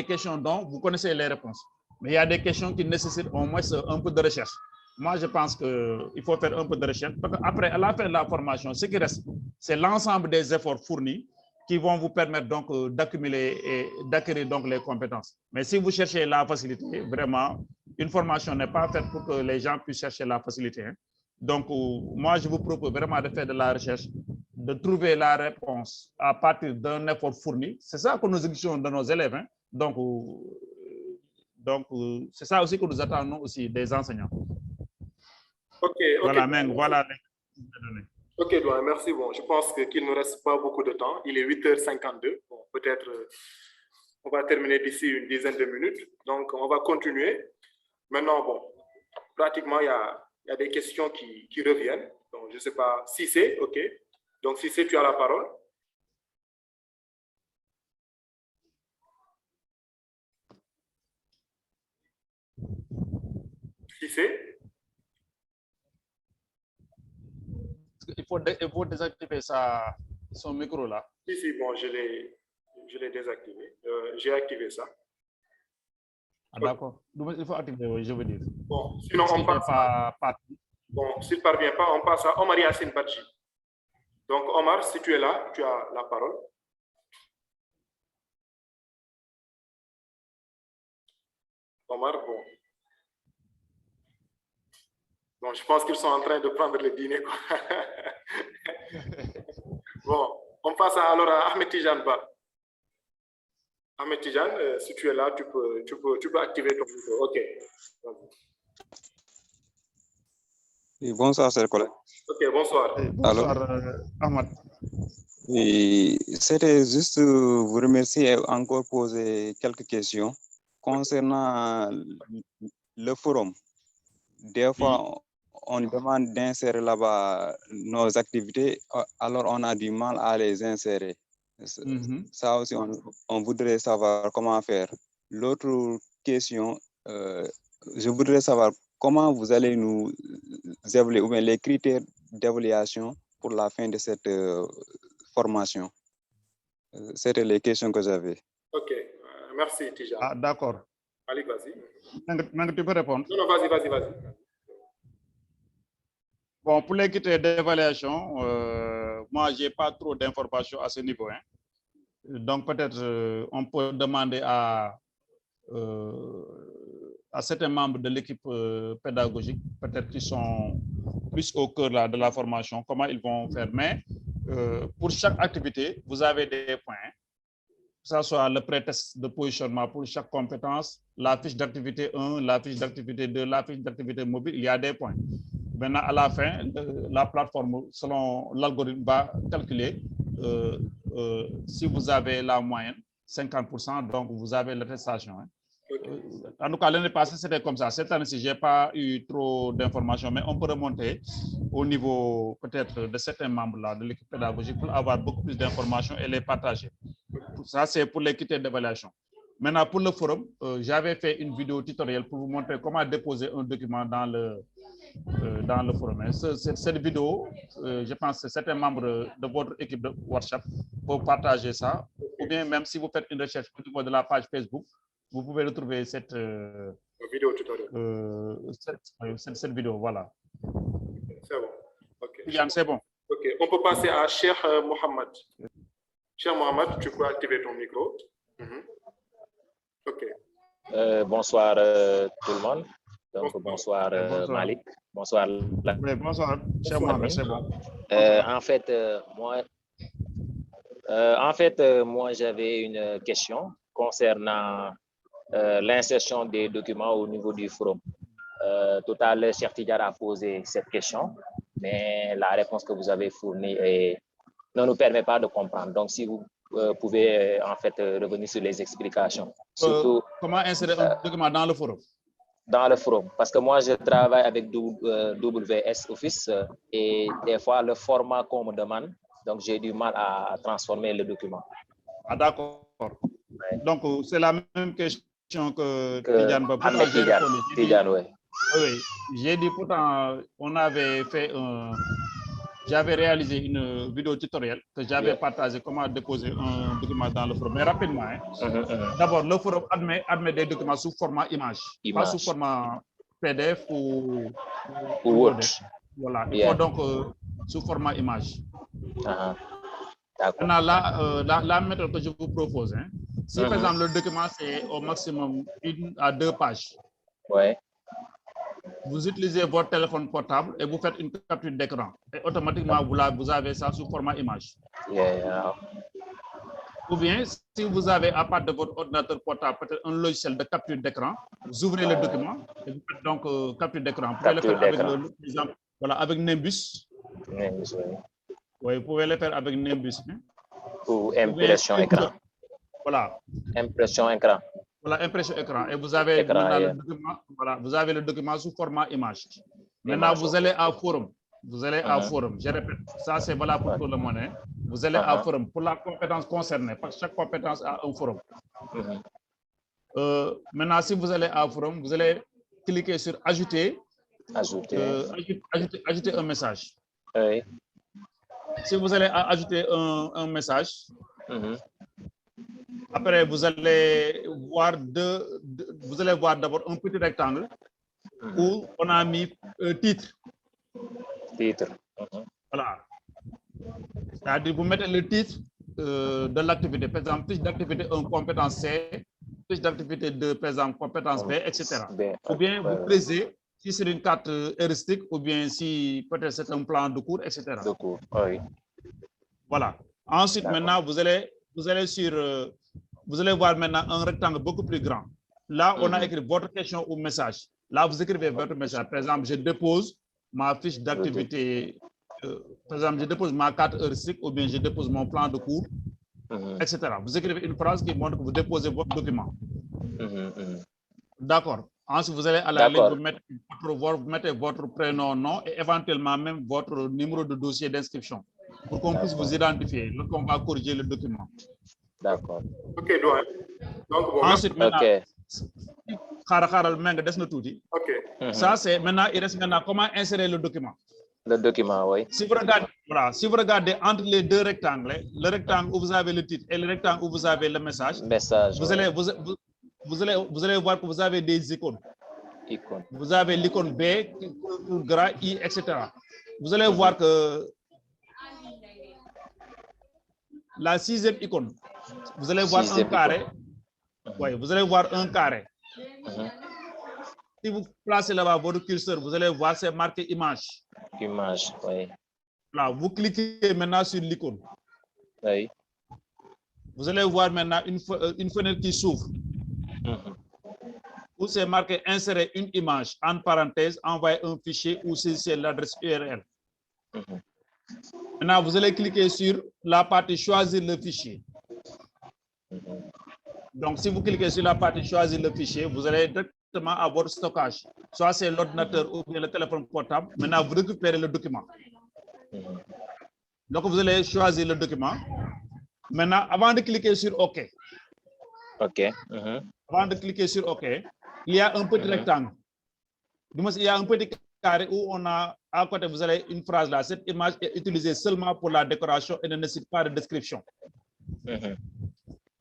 questions dont vous connaissez les réponses, mais il y a des questions qui nécessitent au moins un peu de recherche. Moi, je pense qu'il faut faire un peu de recherche. Parce qu'après, à la fin de la formation, ce qui reste, c'est l'ensemble des efforts fournis qui vont vous permettre donc d'accumuler et d'acquérir donc les compétences. Mais si vous cherchez la facilité, vraiment, une formation n'est pas faite pour que les gens puissent chercher la facilité. Hein. Donc, moi, je vous propose vraiment de faire de la recherche, de trouver la réponse à partir d'un effort fourni. C'est ça que nous exigeons de nos élèves. Hein. Donc, c'est ça aussi que nous attendons aussi des enseignants. Okay. Voilà, voilà. Ok, Douane, merci. Bon, je pense qu'il ne reste pas beaucoup de temps. Il est 8h52. Bon, peut-être on va terminer d'ici une dizaine de minutes. Donc, on va continuer. Maintenant, bon, pratiquement, il y a des questions qui reviennent. Donc, je ne sais pas si c'est OK. Donc, si c'est, tu as la parole. Si c'est. Il faut désactiver son micro là. Si, bon, je l'ai désactivé. J'ai activé ça. Ah, d'accord. Il faut activer, je veux dire. Bon, sinon, on passe. Bon, s'il ne parvient pas, on passe à Omar Yassine Badji. Donc, Omar, si tu es là, tu as la parole. Omar, bon. Bon, je pense qu'ils sont en train de prendre le dîner. Quoi. Bon, on passe alors à Ahmed Tijan Ba. Ahmed Tijan, si tu es là, tu peux activer ton micro. OK. Oui, bonsoir, chers collègues. OK, bonsoir. Bonsoir, Ahmed. C'était juste vous remercier et encore poser quelques questions concernant le forum. des fois, on demande d'insérer là-bas nos activités, alors on a du mal à les insérer. Ça aussi, on voudrait savoir comment faire. L'autre question, je voudrais savoir comment vous allez nous évaluer, ou bien les critères d'évaluation pour la fin de cette formation. C'était les questions que j'avais. OK. Merci, Tijan. Ah, d'accord. Allez, vas-y. Tu peux répondre? Non, vas-y. Bon, pour les critères d'évaluation, moi, je n'ai pas trop d'informations à ce niveau. Hein. Donc, peut-être on peut demander à certains membres de l'équipe pédagogique, peut-être qui sont plus au cœur là, de la formation, comment ils vont faire. Mais pour chaque activité, vous avez des points. Que ce soit le pré-test de positionnement pour chaque compétence, la fiche d'activité 1, la fiche d'activité 2, la fiche d'activité mobile, il y a des points. Maintenant, à la fin, la plateforme, selon l'algorithme, va calculer si vous avez la moyenne, 50%, donc vous avez l'attestation. Hein. Okay. En tout cas, l'année passée, c'était comme ça. Cette année-ci, je n'ai pas eu trop d'informations, mais on peut remonter au niveau peut-être de certains membres là, de l'équipe pédagogique pour avoir beaucoup plus d'informations et les partager. Ça, c'est pour les critères d'évaluation. Maintenant, pour le forum, j'avais fait une vidéo tutoriel pour vous montrer comment déposer un document dans le forum. Cette vidéo, je pense que certains membres de votre équipe de workshop peuvent partager ça. Ou bien même si vous faites une recherche au niveau de la page Facebook, vous pouvez retrouver cette vidéo tutoriel. Cette vidéo, voilà. C'est bon. Okay. Yann, c'est bon. OK. On peut passer à Cheikh Mohamed. Cheikh Mohamed, tu peux activer ton micro. OK. Bonsoir tout le monde. Donc, bonsoir Malik. Bonsoir. Oui, bonsoir. Cheikh Mohamed, c'est bon. En fait, moi, j'avais une question concernant l'insertion des documents au niveau du forum. Tout à l'heure, Cheikh Tidjara a posé cette question, mais la réponse que vous avez fournie ne nous permet pas de comprendre. Donc, si vous pouvez en fait revenir sur les explications. Surtout, comment insérer un document dans le forum? Dans le forum, parce que moi, je travaille avec WS Office et des fois, le format qu'on me demande, donc j'ai du mal à transformer le document. Ah, d'accord. Ouais. Donc, c'est la même question que Tidjane. Oui, j'ai dit pourtant, on avait fait j'avais réalisé une vidéo tutoriel que j'avais partagé comment déposer un document dans le forum. Mais rapidement, hein. D'abord, le forum admet des documents sous format image. Pas sous format PDF ou Word. Voilà, il faut donc sous format image. Maintenant, la méthode que je vous propose, hein, si par exemple le document c'est au maximum 1 à 2 pages, vous utilisez votre téléphone portable et vous faites une capture d'écran. Et automatiquement, vous avez ça sous format image. Ou bien, si vous avez à part de votre ordinateur portable, peut-être un logiciel de capture d'écran, vous ouvrez le document et vous faites donc capture d'écran. Vous pouvez le faire avec, avec Nimbus. Oui, vous pouvez le faire avec Nimbus. Hein. Ou impression écran. Voilà. Impression écran. Voilà, impression écran. Et vous avez, le document, vous avez le document sous format image. Maintenant, vous allez à forum. Vous allez à forum. Je répète, ça c'est valable pour tout le monde. Hein. Vous allez à forum pour la compétence concernée, parce que chaque compétence a un forum. Maintenant, si vous allez à forum, vous allez cliquer sur ajouter. Ajouter un message. Oui. Si vous allez ajouter un message, après vous allez voir d'abord un petit rectangle où on a mis titre. Voilà. C'est-à-dire vous mettez le titre de l'activité, par exemple, fiche d'activité 1, compétence C, fiche d'activité 2, par exemple, compétence B, etc. Ou bien vous précisez si c'est une carte heuristique ou bien si peut-être c'est un plan de cours, etc. De cours, oui. Voilà. Ensuite, maintenant, vous allez voir maintenant un rectangle beaucoup plus grand. Là, on a écrit votre question ou message. Là, vous écrivez votre message. Par exemple, je dépose ma fiche d'activité. Par exemple, je dépose ma carte heuristique ou bien je dépose mon plan de cours, etc. Vous écrivez une phrase qui montre que vous déposez votre document. D'accord. Ensuite, vous allez à la ligne, vous mettre une photo. vous mettez votre prénom, nom et éventuellement même votre numéro de dossier d'inscription pour qu'on puisse vous identifier lorsqu'on va corriger le document. D'accord. Ok, doyen. Donc, bon, ensuite, maintenant, ok. Ok. Ça, c'est maintenant, il reste maintenant comment insérer le document. Le document, oui. Si vous regardez, voilà, si vous regardez entre les deux rectangles, le rectangle où vous avez le titre et le rectangle où vous avez le message, vous allez voir que vous avez des icônes. Vous avez l'icône B, gras, I, etc. Vous allez voir que la 6e icône, vous allez voir un carré. Oui, vous allez voir un carré. Si vous placez là-bas votre curseur, vous allez voir, c'est marqué image. Image, oui. Là, vous cliquez maintenant sur l'icône. Oui. Vous allez voir maintenant une fenêtre qui s'ouvre. Où c'est marqué insérer une image, en parenthèse, envoyer un fichier ou saisir l'adresse URL. Maintenant, vous allez cliquer sur la partie choisir le fichier. Donc, si vous cliquez sur la partie choisir le fichier, vous allez directement à votre stockage. Soit c'est l'ordinateur ou bien le téléphone portable. Maintenant, vous récupérez le document. Donc, vous allez choisir le document. Maintenant, avant de cliquer sur OK. OK. Avant de cliquer sur OK, il y a un petit rectangle. Il y a un petit carré où on a, à côté, vous avez une phrase là. Cette image est utilisée seulement pour la décoration et ne nécessite pas de description.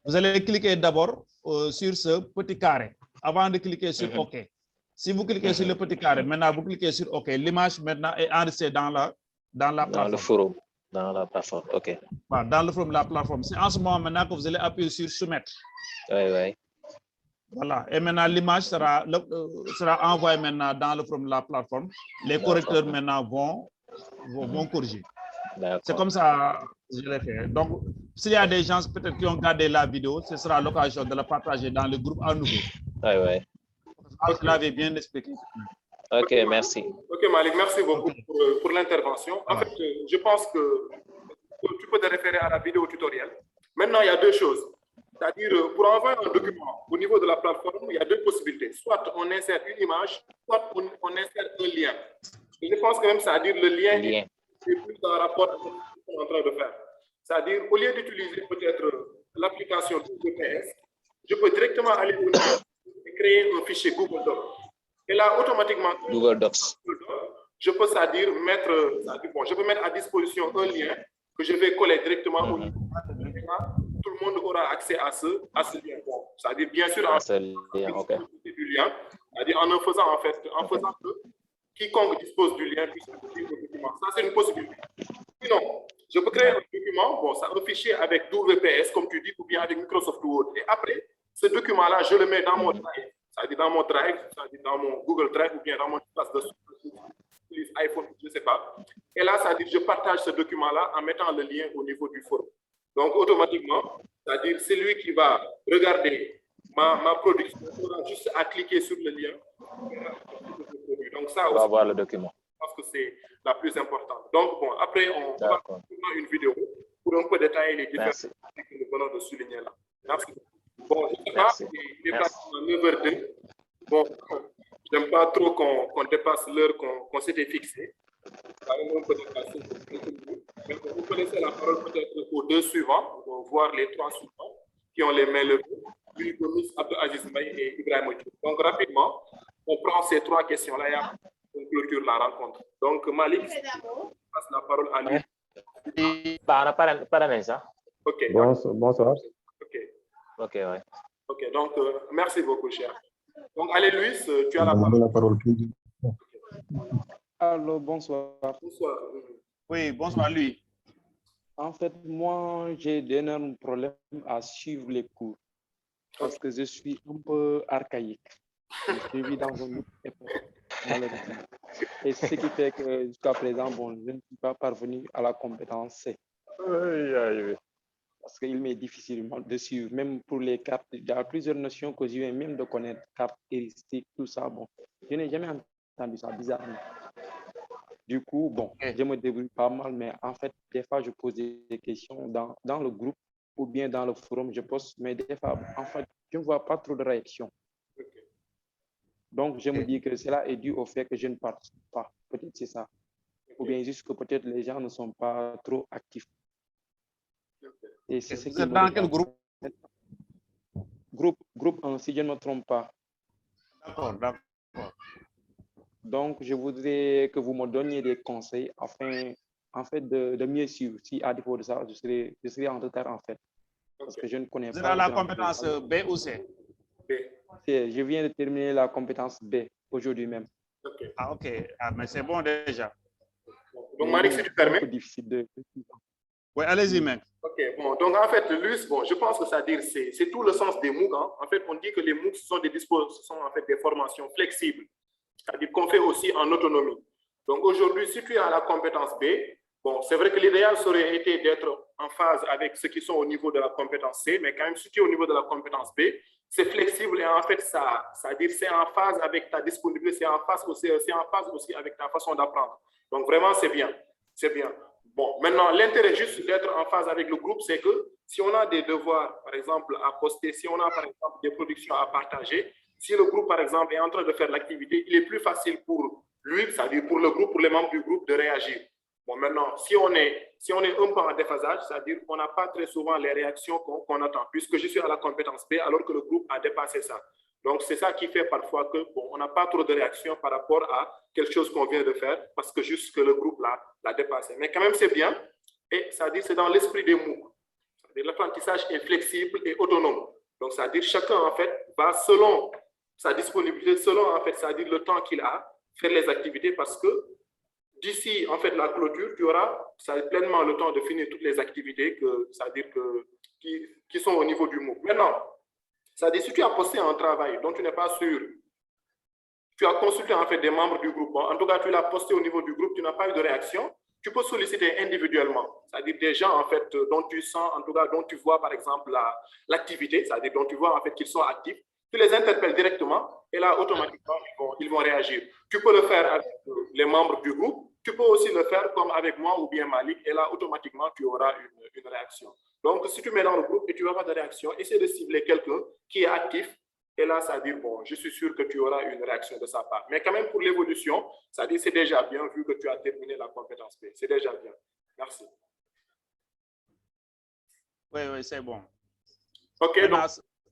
Vous allez cliquer d'abord sur ce petit carré avant de cliquer sur OK. Si vous cliquez sur le petit carré, maintenant vous cliquez sur OK. L'image maintenant est enregistrée dans la plateforme. Dans le forum, dans la plateforme, OK. Voilà, dans le forum de la plateforme. C'est en ce moment maintenant que vous allez appuyer sur soumettre. Oui, oui. Voilà. Et maintenant, l'image sera envoyée maintenant dans le forum de la plateforme. Les correcteurs maintenant vont corriger. C'est comme ça que je l'ai fait. Donc, s'il y a des gens peut-être qui ont regardé la vidéo, ce sera l'occasion de la partager dans le groupe à nouveau. Oui, oui. Je l'avais bien expliqué. OK, merci. OK, Malik, merci beaucoup pour l'intervention. En fait, je pense que tu peux te référer à la vidéo tutoriel. Maintenant, il y a deux choses. C'est-à-dire, pour envoyer un document au niveau de la plateforme, il y a deux possibilités. Soit on insère une image, soit on insère un lien. Et je pense que même, c'est-à-dire le lien est plus en rapport avec ce qu'on est en train de faire. C'est-à-dire, au lieu d'utiliser peut-être l'application WPS, je peux directement aller au niveau et créer un fichier Google Docs. Et là, automatiquement, Google Docs. Je peux, c'est-à-dire, je peux mettre à disposition un lien que je vais coller directement au niveau. Tout le monde aura accès à ce lien. Bon, c'est-à-dire, bien sûr, du lien, c'est-à-dire en faisant que quiconque dispose du lien puisse accéder au document. Ça, c'est une possibilité. Sinon, je peux créer un document, bon, ça un fichier avec WPS, comme tu dis, ou bien avec Microsoft Word. Et après, ce document-là, je le mets dans mon Drive, c'est-à-dire dans mon Drive, c'est-à-dire dans mon Google Drive, ou bien dans mon espace de iPhone, je ne sais pas. Et là, c'est-à-dire je partage ce document-là en mettant le lien au niveau du forum. Donc, automatiquement, c'est-à-dire c'est lui qui va regarder ma production, il aura juste à cliquer sur le lien. Donc, ça on va voir le document. Je pense que c'est la plus importante. Donc, bon, après, on va faire une vidéo pour un peu détailler les différences que nous venons de souligner là. Merci. Bon, je ne sais pas, il est pratiquement 9h02. Bon, je n'aime pas trop qu'on dépasse l'heure qu'on s'était fixée. On peut dépasser. Mais vous connaissez la parole peut-être aux deux suivants, voire les trois suivants qui ont les mains levées. Gomis, Abdou Aziz Mbaye et Ibrahim Diop. Donc, rapidement, on prend ces trois questions-là et on clôture la rencontre. Donc, Malik, je passe la parole à lui. Ok. Bonsoir. Ok, ouais. Ok, donc, merci beaucoup, cher. Donc, allez, Luis, tu as la parole. Allô, bonsoir. Bonsoir. Oui, bonsoir, lui. En fait, moi, j'ai d'énormes problèmes à suivre les cours parce que je suis un peu archaïque. Je vis dans une autre époque, malheureusement. Et ce qui fait que jusqu'à présent, bon, je ne suis pas parvenu à la compétence C. Parce qu'il m'est difficile de suivre, même pour les cartes. Il y a plusieurs notions que je viens même de connaître, cartes héristiques, tout ça. Bon, je n'ai jamais entendu ça, bizarrement. Du coup, bon, je me débrouille pas mal, mais en fait, des fois, je pose des questions dans le groupe ou bien dans le forum, je poste, mais des fois, en fait, je ne vois pas trop de réactions. Donc, je me dis que cela est dû au fait que je ne participe pas. Peut-être c'est ça. Ou bien juste que peut-être les gens ne sont pas trop actifs. Et c'est ce Vous êtes dans quel groupe? Groupe 1, si je ne me trompe pas. D'accord, d'accord. Donc, je voudrais que vous me donniez des conseils afin, en fait, de mieux suivre. Si à défaut de ça, je serai en retard, en fait. Parce que je ne connais pas. Vous êtes dans la compétence B ou C? B. Je viens de terminer la compétence B aujourd'hui même. Okay. Ah, ok. Ah, mais c'est bon déjà. Donc, Malik, si tu permets. C'est difficile de... Oui, allez-y, mec. Ok, bon, donc en fait, Luce, bon, je pense que ça dire c'est tout le sens des MOOC. Hein. En fait, on dit que les MOOC sont en fait des formations flexibles, c'est-à-dire qu'on fait aussi en autonomie. Donc aujourd'hui, si tu es à la compétence B, bon, c'est vrai que l'idéal serait été d'être en phase avec ceux qui sont au niveau de la compétence C, mais quand même, si tu es au niveau de la compétence B, c'est flexible et en fait, ça dire c'est en phase avec ta disponibilité, c'est en phase aussi avec ta façon d'apprendre. Donc vraiment, c'est bien, c'est bien. Bon, maintenant, l'intérêt juste d'être en phase avec le groupe, c'est que si on a des devoirs, par exemple, à poster, si on a, par exemple, des productions à partager, si le groupe, par exemple, est en train de faire l'activité, il est plus facile pour lui, c'est-à-dire pour le groupe, pour les membres du groupe, de réagir. Bon, maintenant, si on est un peu en déphasage, c'est-à-dire qu'on n'a pas très souvent les réactions qu'on attend, puisque je suis à la compétence B alors que le groupe a dépassé ça. Donc, c'est ça qui fait parfois que bon, on n'a pas trop de réactions par rapport à quelque chose qu'on vient de faire parce que juste que le groupe l'a dépassé. Mais quand même, c'est bien. Et ça dit, c'est dans l'esprit des MOOC. L'apprentissage est flexible et autonome. Donc, ça dit, chacun, en fait, va selon sa disponibilité, selon, en fait, ça dit le temps qu'il a, faire les activités parce que d'ici, en fait, la clôture, tu auras pleinement le temps de finir toutes les activités qui sont au niveau du MOOC. Maintenant, ça dit, si tu as posté un travail dont tu n'es pas sûr, tu as consulté en fait des membres du groupe, en tout cas tu l'as posté au niveau du groupe, tu n'as pas eu de réaction, tu peux solliciter individuellement, c'est-à-dire des gens en fait dont tu sens, en tout cas dont tu vois par exemple l'activité, c'est-à-dire dont tu vois en fait qu'ils sont actifs, tu les interpelles directement et là automatiquement ils vont réagir. Tu peux le faire avec les membres du groupe, tu peux aussi le faire comme avec moi ou bien Malik et là automatiquement tu auras une réaction. Donc, si tu mets dans le groupe et tu n'as pas de réaction, essaie de cibler quelqu'un qui est actif. Et là, ça dit, bon, je suis sûr que tu auras une réaction de sa part. Mais quand même, pour l'évolution, ça dit, c'est déjà bien vu que tu as terminé la compétence B. C'est déjà bien. Merci. Oui, c'est bon. OK.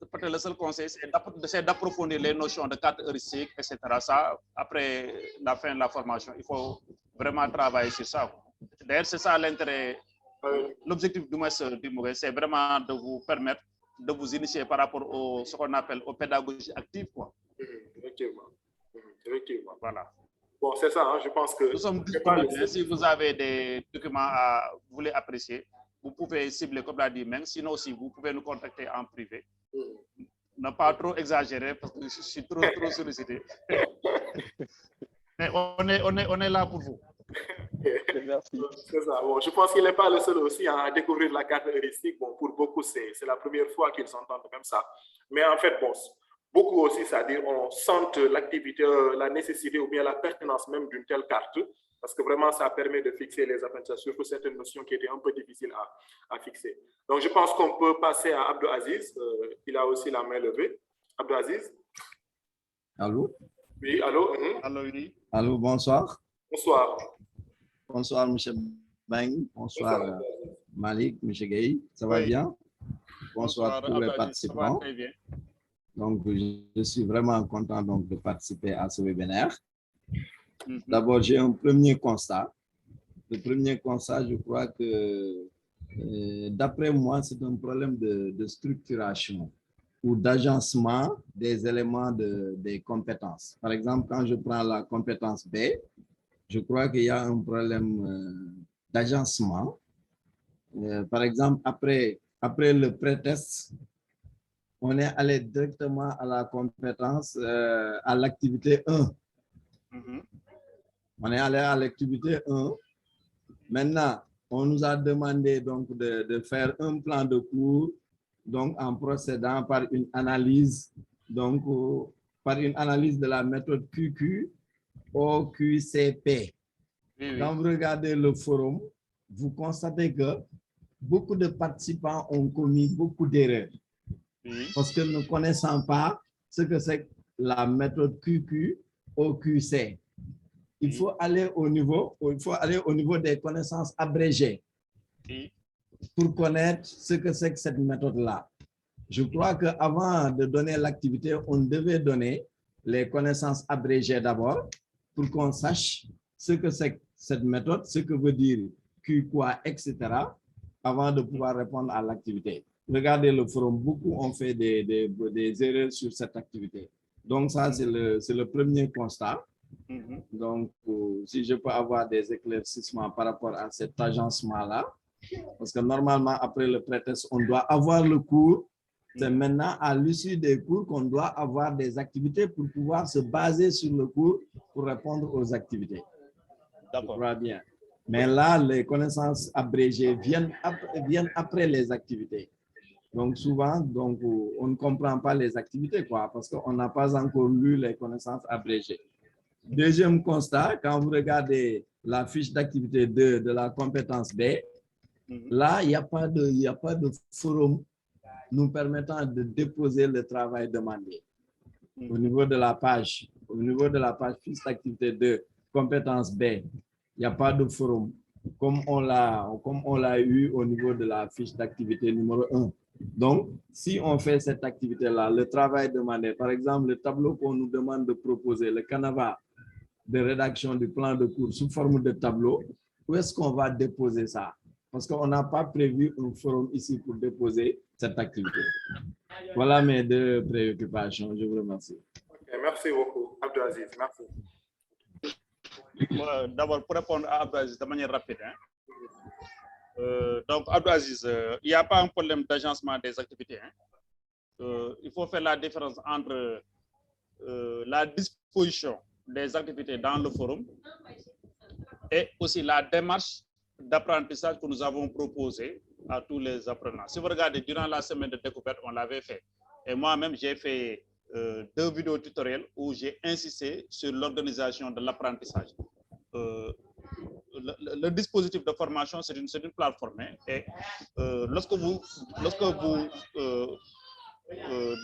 Peut-être le seul conseil, c'est d'approfondir les notions de carte heuristique, etc. Ça, après la fin de la formation, il faut vraiment travailler sur ça. D'ailleurs, c'est ça l'intérêt. L'objectif du MOOC, c'est vraiment de vous permettre de vous initier par rapport à ce qu'on appelle aux pédagogies actives. Quoi. Effectivement. Effectivement. Voilà. Bon, c'est ça, hein, je pense que... Nous sommes disponibles. Si vous avez des documents à vous les apprécier, vous pouvez cibler, comme l'a dit Meng. Sinon aussi, vous pouvez nous contacter en privé. Ne pas trop exagérer parce que je suis trop sollicité. Mais on est là pour vous. Merci. C'est ça. Bon, je pense qu'il n'est pas le seul aussi à découvrir la carte heuristique. Bon, pour beaucoup, c'est la première fois qu'ils entendent même ça. Mais en fait, bon, beaucoup aussi, c'est-à-dire on sent l'activité, la nécessité ou bien la pertinence même d'une telle carte, parce que vraiment, ça permet de fixer les apprentissages, surtout certaines notions qui étaient un peu difficiles à fixer. Donc, je pense qu'on peut passer à Abdou Aziz. Il a aussi la main levée. Abdou Aziz. Allô? Oui, allô? Allô, oui. Allô, bonsoir. Bonsoir. Bonsoir, M. Beng. Bonsoir, Malik, M. Gueye. Ça va bien? Bonsoir tous les participants. Très bien. Donc, je suis vraiment content donc, de participer à ce webinaire. D'abord, j'ai un premier constat. Le premier constat, je crois que, d'après moi, c'est un problème de structuration ou d'agencement des éléments des compétences. Par exemple, quand je prends la compétence B, je crois qu'il y a un problème d'agencement. Par exemple, après le pré-test, on est allé directement à la compétence, à l'activité 1. On est allé à l'activité 1. Maintenant, on nous a demandé donc de faire un plan de cours, donc en procédant par une analyse, donc par une analyse de la méthode QQ, OQCP. Quand vous regardez le forum, vous constatez que beaucoup de participants ont commis beaucoup d'erreurs parce que ne connaissant pas ce que c'est la méthode QQ au QC. Il faut aller au niveau des connaissances abrégées pour connaître ce que c'est que cette méthode-là. Je crois qu'avant de donner l'activité, on devait donner les connaissances abrégées d'abord pour qu'on sache ce que c'est que cette méthode, ce que veut dire Q, quoi, etc. avant de pouvoir répondre à l'activité. Regardez le forum, beaucoup ont fait des erreurs sur cette activité. Donc ça, c'est le premier constat. Donc, si je peux avoir des éclaircissements par rapport à cet agencement-là, parce que normalement, après le pré-test, on doit avoir le cours. C'est maintenant à l'issue des cours qu'on doit avoir des activités pour pouvoir se baser sur le cours pour répondre aux activités. D'accord. Bien. Mais là, les connaissances abrégées viennent après les activités. Donc souvent, on ne comprend pas les activités, quoi, parce qu'on n'a pas encore lu les connaissances abrégées. Deuxième constat, quand vous regardez la fiche d'activité 2 de la compétence B, là, il n'y a pas de forum nous permettant de déposer le travail demandé. Au niveau de la page fiche d'activité 2, compétence B, il n'y a pas de forum, comme on l'a eu au niveau de la fiche d'activité numéro 1. Donc, si on fait cette activité-là, le travail demandé, par exemple, le tableau qu'on nous demande de proposer, le canevas de rédaction du plan de cours sous forme de tableau, où est-ce qu'on va déposer ça? Parce qu'on n'a pas prévu un forum ici pour déposer cette activité. Voilà mes deux préoccupations. Je vous remercie. Okay, merci beaucoup, Abdelaziz. Merci. D'abord, pour répondre à Abdelaziz de manière rapide. Donc, Abdelaziz, il n'y a pas un problème d'agencement des activités. Il faut faire la différence entre la disposition des activités dans le forum et aussi la démarche d'apprentissage que nous avons proposée à tous les apprenants. Si vous regardez, durant la semaine de découverte, on l'avait fait. Et moi-même, j'ai fait 2 vidéos tutoriels où j'ai insisté sur l'organisation de l'apprentissage. Le dispositif de formation, c'est une plateforme. Et lorsque vous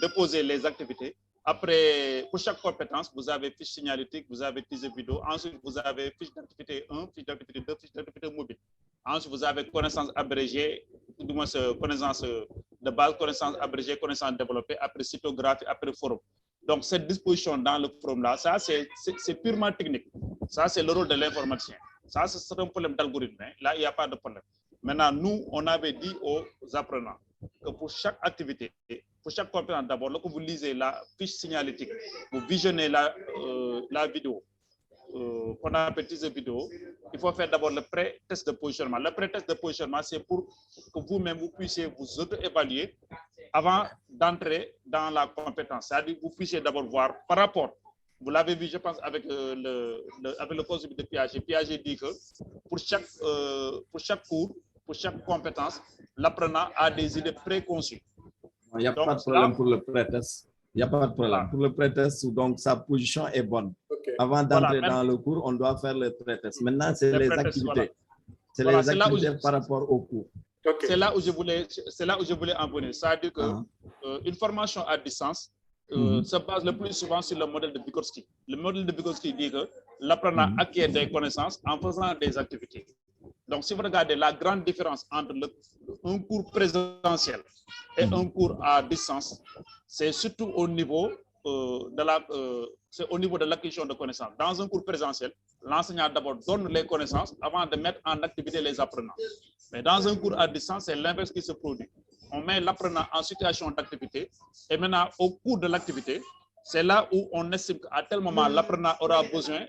déposez les activités, après, pour chaque compétence, vous avez fiche signalétique, vous avez teaser vidéo. Ensuite, vous avez fiche d'activité 1, fiche d'activité 2, fiche d'activité mobile. Ensuite, vous avez connaissances abrégées, du moins connaissances de base, connaissances abrégées, connaissances développées, après cytographie, après forum. Donc, cette disposition dans le forum-là, ça, c'est purement technique. Ça, c'est le rôle de l'informaticien. Ça, c'est un problème d'algorithme. Là, il n'y a pas de problème. Maintenant, nous, on avait dit aux apprenants que pour chaque activité, pour chaque compétence, d'abord, lorsque vous lisez la fiche signalétique, vous visionnez la vidéo, qu'on appelle teaser vidéo, il faut faire d'abord le pré-test de positionnement. Le pré-test de positionnement, c'est pour que vous-même, vous puissiez vous auto-évaluer avant d'entrer dans la compétence. C'est-à-dire que vous puissiez d'abord voir par rapport, vous l'avez vu, je pense, avec le concept de Piaget. Piaget dit que pour chaque cours, pour chaque compétence, l'apprenant a des idées préconçues. Il n'y a pas de problème pour le pré-test. Il n'y a pas de problème. Voilà. Pour le pré-test, donc sa position est bonne. Okay. Avant d'entrer dans le cours, on doit faire le pré-test. Maintenant, c'est les activités. Voilà. C'est les activités par rapport au cours. Okay. C'est là où je voulais en venir. C'est-à-dire qu'une formation à distance se base le plus souvent sur le modèle de Vygotsky. Le modèle de Vygotsky dit que l'apprenant acquiert des connaissances en faisant des activités. Donc, si vous regardez la grande différence entre un cours présentiel et un cours à distance, c'est surtout au niveau de l'acquisition de connaissances. Dans un cours présentiel, l'enseignant d'abord donne les connaissances avant de mettre en activité les apprenants. Mais dans un cours à distance, c'est l'inverse qui se produit. On met l'apprenant en situation d'activité et maintenant, au cours de l'activité, c'est là où on estime qu'à tel moment, l'apprenant aura besoin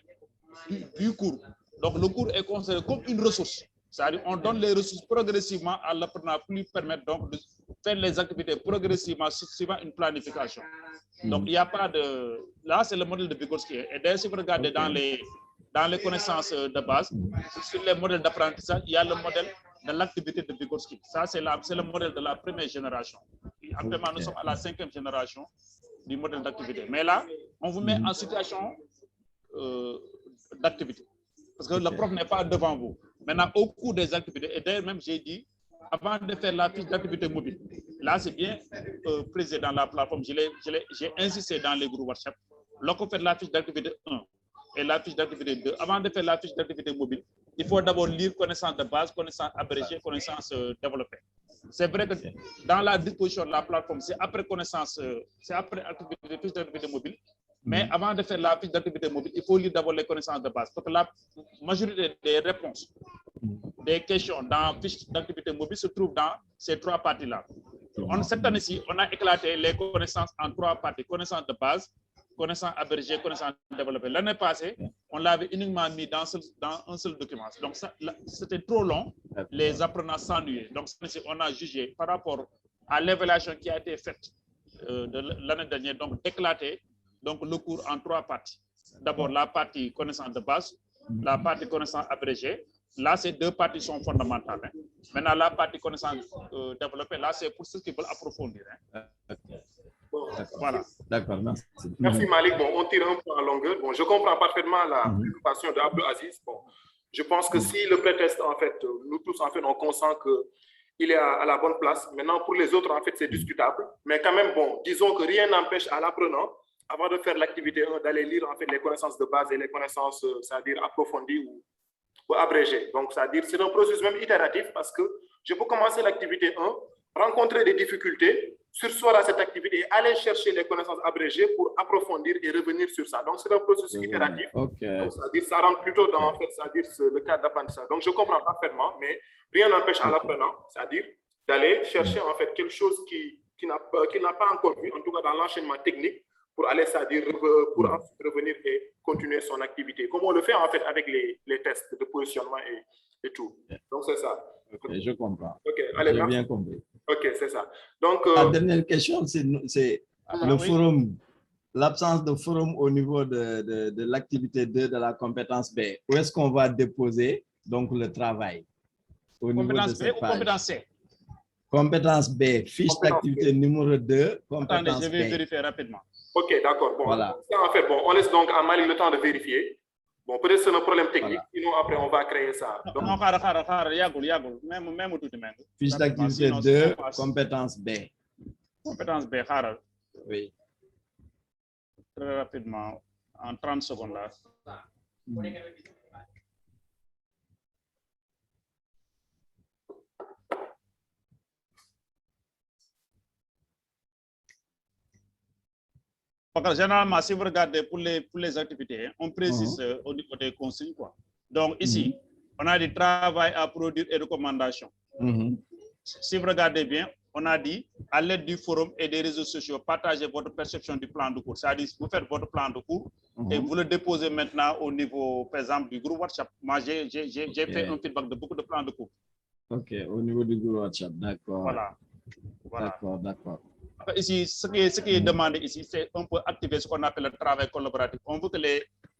du cours. Donc, le cours est considéré comme une ressource. C'est-à-dire qu'on donne les ressources progressivement à l'apprenant pour lui permettre donc de faire les activités progressivement suivant une planification. Donc, il n'y a pas de... Là, c'est le modèle de Vygotsky. Et d'ailleurs, si vous regardez dans les connaissances de base, sur les modèles d'apprentissage, il y a le modèle de l'activité de Vygotsky. Ça, c'est le modèle de la première génération. Actuellement, nous sommes à la 5e génération du modèle d'activité. Mais là, on vous met en situation d'activité. Parce que le prof n'est pas devant vous. Maintenant, au cours des activités, et d'ailleurs même j'ai dit, avant de faire la fiche d'activité mobile, là c'est bien précisé dans la plateforme, j'ai insisté dans les groupes WhatsApp, lorsqu'on fait la fiche d'activité 1 et la fiche d'activité 2, avant de faire la fiche d'activité mobile, il faut d'abord lire connaissances de base, connaissances abrégées, connaissances développées. C'est vrai que dans la disposition de la plateforme, c'est après connaissance, c'est après fiche d'activité mobile. Mais avant de faire la fiche d'activité mobile, il faut lire d'abord les connaissances de base. Parce que la majorité des réponses, des questions dans la fiche d'activité mobile se trouvent dans ces trois parties-là. Cette année-ci, on a éclaté les connaissances en trois parties. Connaissances de base, connaissances abrégées, connaissances développées. L'année passée, on l'avait uniquement mis dans un seul document. Donc, c'était trop long. Les apprenants s'ennuyaient. Donc, on a jugé par rapport à l'évaluation qui a été faite de l'année dernière, donc d'éclater donc le cours en trois parties. D'abord, la partie connaissance de base, la partie connaissance abrégée. Là, ces deux parties sont fondamentales. Hein. Maintenant, la partie connaissance développée, là, c'est pour ceux qui veulent approfondir. Hein. Bon, voilà. D'accord, merci. Merci Malik. Bon, on tire un peu en longueur. Bon, je comprends parfaitement la préoccupation d'Abdou Aziz. Bon, je pense que si le prétexte, en fait, nous tous, en fait, on consent qu'il est à la bonne place. Maintenant, pour les autres, en fait, c'est discutable. Mais quand même, bon, disons que rien n'empêche à l'apprenant, avant de faire l'activité 1, d'aller lire, en fait, les connaissances de base et les connaissances, c'est-à-dire approfondies ou abrégées. Donc, c'est-à-dire, c'est un processus même itératif parce que je peux commencer l'activité 1, rencontrer des difficultés, sursoir à cette activité et aller chercher les connaissances abrégées pour approfondir et revenir sur ça. Donc, c'est un processus itératif. Okay. Donc, c'est-à-dire, ça rentre plutôt dans, en fait, c'est-à-dire le cadre d'apprentissage. Donc, je comprends parfaitement, mais rien n'empêche à l'apprenant, c'est-à-dire d'aller chercher, en fait, quelque chose qu'il n'a pas encore vu, en tout cas dans l'enchaînement technique, pour aller, c'est-à-dire, pour ensuite revenir et continuer son activité. Comme on le fait, en fait, avec les tests de positionnement et tout. Donc, c'est ça. Okay, je comprends. Okay, allez, j'ai bien compris. Ok, c'est ça. Donc, la dernière question, c'est le forum, l'absence de forum au niveau de l'activité 2 de la compétence B. Où est-ce qu'on va déposer donc le travail au niveau de cette page? Compétence C. Compétence B, fiche d'activité numéro 2, compétence Attendez, je vais B. vérifier rapidement. Ok, d'accord. Bon, voilà. En fait, bon, on laisse donc à Malik le temps de vérifier. Bon, peut-être c'est un problème technique, voilà. Sinon après on va créer ça. Donc, non, yagul. Même tout même. Fiche d'activité 2, compétence B. Compétence B, oui. Très rapidement, en 30 secondes là. Parce que généralement, si vous regardez pour les activités, on précise au niveau des consignes, quoi. Donc ici, on a du travail à produire et recommandations. Si vous regardez bien, on a dit, à l'aide du forum et des réseaux sociaux, partagez votre perception du plan de cours. C'est-à-dire, vous faites votre plan de cours et vous le déposez maintenant au niveau, par exemple, du groupe WhatsApp. Moi, j'ai fait un feedback de beaucoup de plans de cours. OK, au niveau du groupe WhatsApp, d'accord. Voilà. D'accord. Ici, ce qui est demandé ici, c'est un peu activer ce qu'on appelle le travail collaboratif. On veut que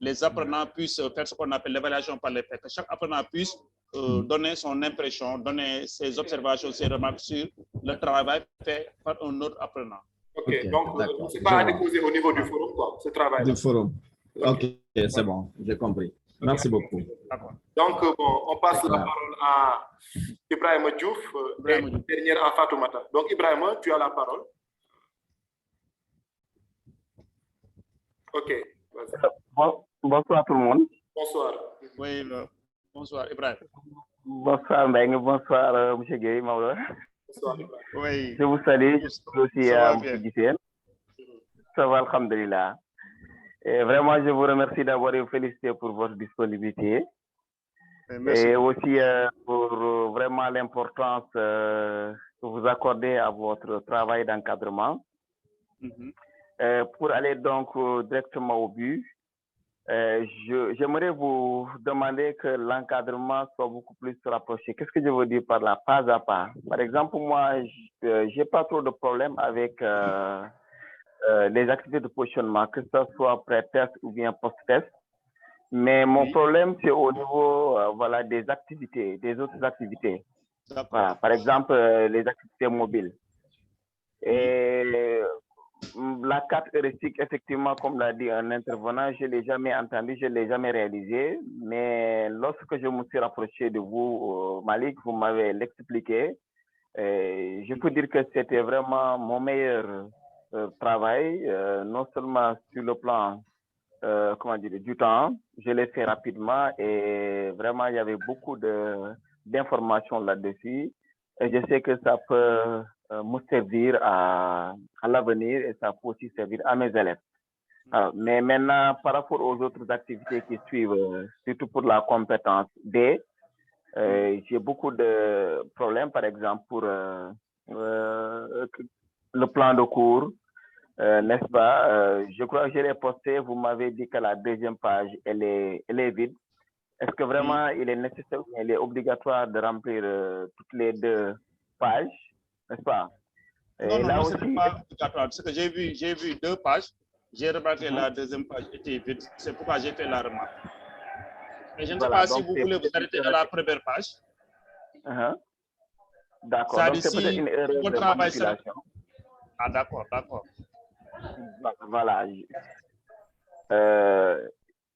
les apprenants puissent faire ce qu'on appelle l'évaluation par les faits. Que chaque apprenant puisse donner son impression, donner ses observations, ses remarques sur le travail fait par un autre apprenant. OK, donc c'est pas à déposer au niveau du forum, quoi, ce travail. Du forum. OK, c'est bon, j'ai compris. Merci beaucoup. Donc, bon, on passe la parole à Ibrahima Diouf, dernière à Fatoumata. Donc, Ibrahima, tu as la parole. OK. Bonsoir tout le monde. Bonsoir. Oui, bonsoir, Ibrahima. Bonsoir, Mbengue. Bonsoir, M. Gueye. Bonsoir, Ibrahima. Oui. Je vous salue. Je suis aussi à M. Guissène. Ça va, alhamdulillah. Et vraiment, je vous remercie d'avoir et félicité pour votre disponibilité. Merci. Et aussi pour vraiment l'importance que vous accordez à votre travail d'encadrement. Pour aller donc directement au but, j'aimerais vous demander que l'encadrement soit beaucoup plus rapproché. Qu'est-ce que je veux dire par là? Pas à pas. Par exemple, moi, je n'ai pas trop de problèmes avec les activités de positionnement, que ce soit pré-test ou bien post-test. Mais mon problème, c'est au niveau des activités, des autres activités. Voilà, par exemple, les activités mobiles. Et la carte heuristique, effectivement, comme l'a dit un intervenant, je ne l'ai jamais entendu, je ne l'ai jamais réalisé. Mais lorsque je me suis rapproché de vous, Malik, vous m'avez expliqué. Je peux dire que c'était vraiment mon meilleur travail, non seulement sur le plan comment dire, du temps. Je l'ai fait rapidement et vraiment, il y avait beaucoup d'informations là-dessus. Et je sais que ça peut me servir à l'avenir et ça peut aussi servir à mes élèves. Mais maintenant, par rapport aux autres activités qui suivent, surtout pour la compétence D, j'ai beaucoup de problèmes, par exemple, pour le plan de cours, n'est-ce pas? Je crois que je l'ai posté, vous m'avez dit que la deuxième page, elle est vide. Est-ce que vraiment il est nécessaire, il est obligatoire de remplir toutes les 2 pages, n'est-ce pas? Non, là aussi, c'est pas obligatoire. Parce que j'ai vu 2 pages. J'ai remarqué que la deuxième page était vide. C'est pourquoi j'ai fait la remarque. Mais je ne sais pas si vous voulez vous arrêter à la première page. D'accord. Donc, c'est peut-être une erreur de manipulation. Ah, d'accord. Voilà.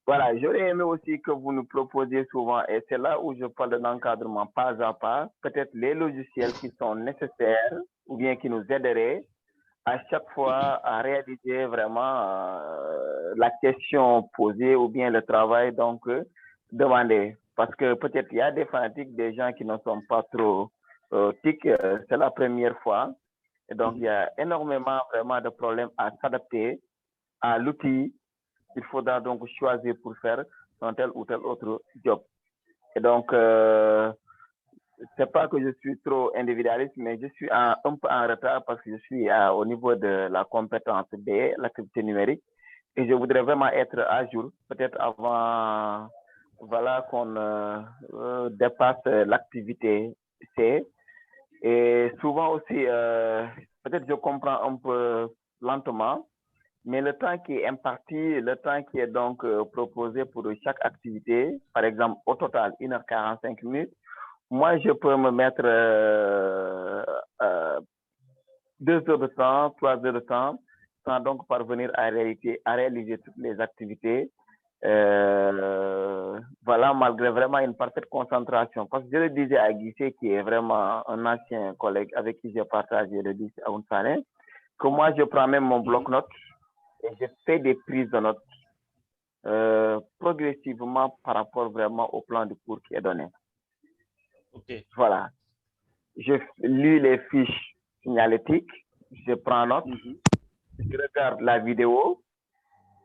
Voilà, j'aurais aimé aussi que vous nous proposiez souvent, et c'est là où je parle de l'encadrement pas à pas, peut-être les logiciels qui sont nécessaires ou bien qui nous aideraient à chaque fois à réaliser vraiment la question posée ou bien le travail donc demandé. Parce que peut-être il y a des fanatiques, des gens qui ne sont pas trop TIC, c'est la première fois. Et donc, il y a énormément vraiment de problèmes à s'adapter à l'outil qu'il faudra donc choisir pour faire dans tel ou tel autre job. Et donc, c'est pas que je suis trop individualiste, mais je suis un peu en retard parce que je suis au niveau de la compétence B, l'activité numérique, et je voudrais vraiment être à jour, peut-être avant, voilà, qu'on dépasse l'activité C. Et souvent aussi, peut-être je comprends un peu lentement, mais le temps qui est imparti, le temps qui est donc proposé pour chaque activité, par exemple, au total, 1h45 minutes, moi, je peux me mettre 2 heures de temps, 3 heures de temps, sans donc parvenir à réaliser toutes les activités. Voilà, malgré vraiment une parfaite concentration. Parce que je le disais à Guichet, qui est vraiment un ancien collègue avec qui j'ai partagé le lycée à Ounsané, que moi, je prends même mon bloc-notes et je fais des prises de notes progressivement par rapport vraiment au plan de cours qui est donné. Okay. Voilà. Je lis les fiches signalétiques, je prends note, je regarde la vidéo,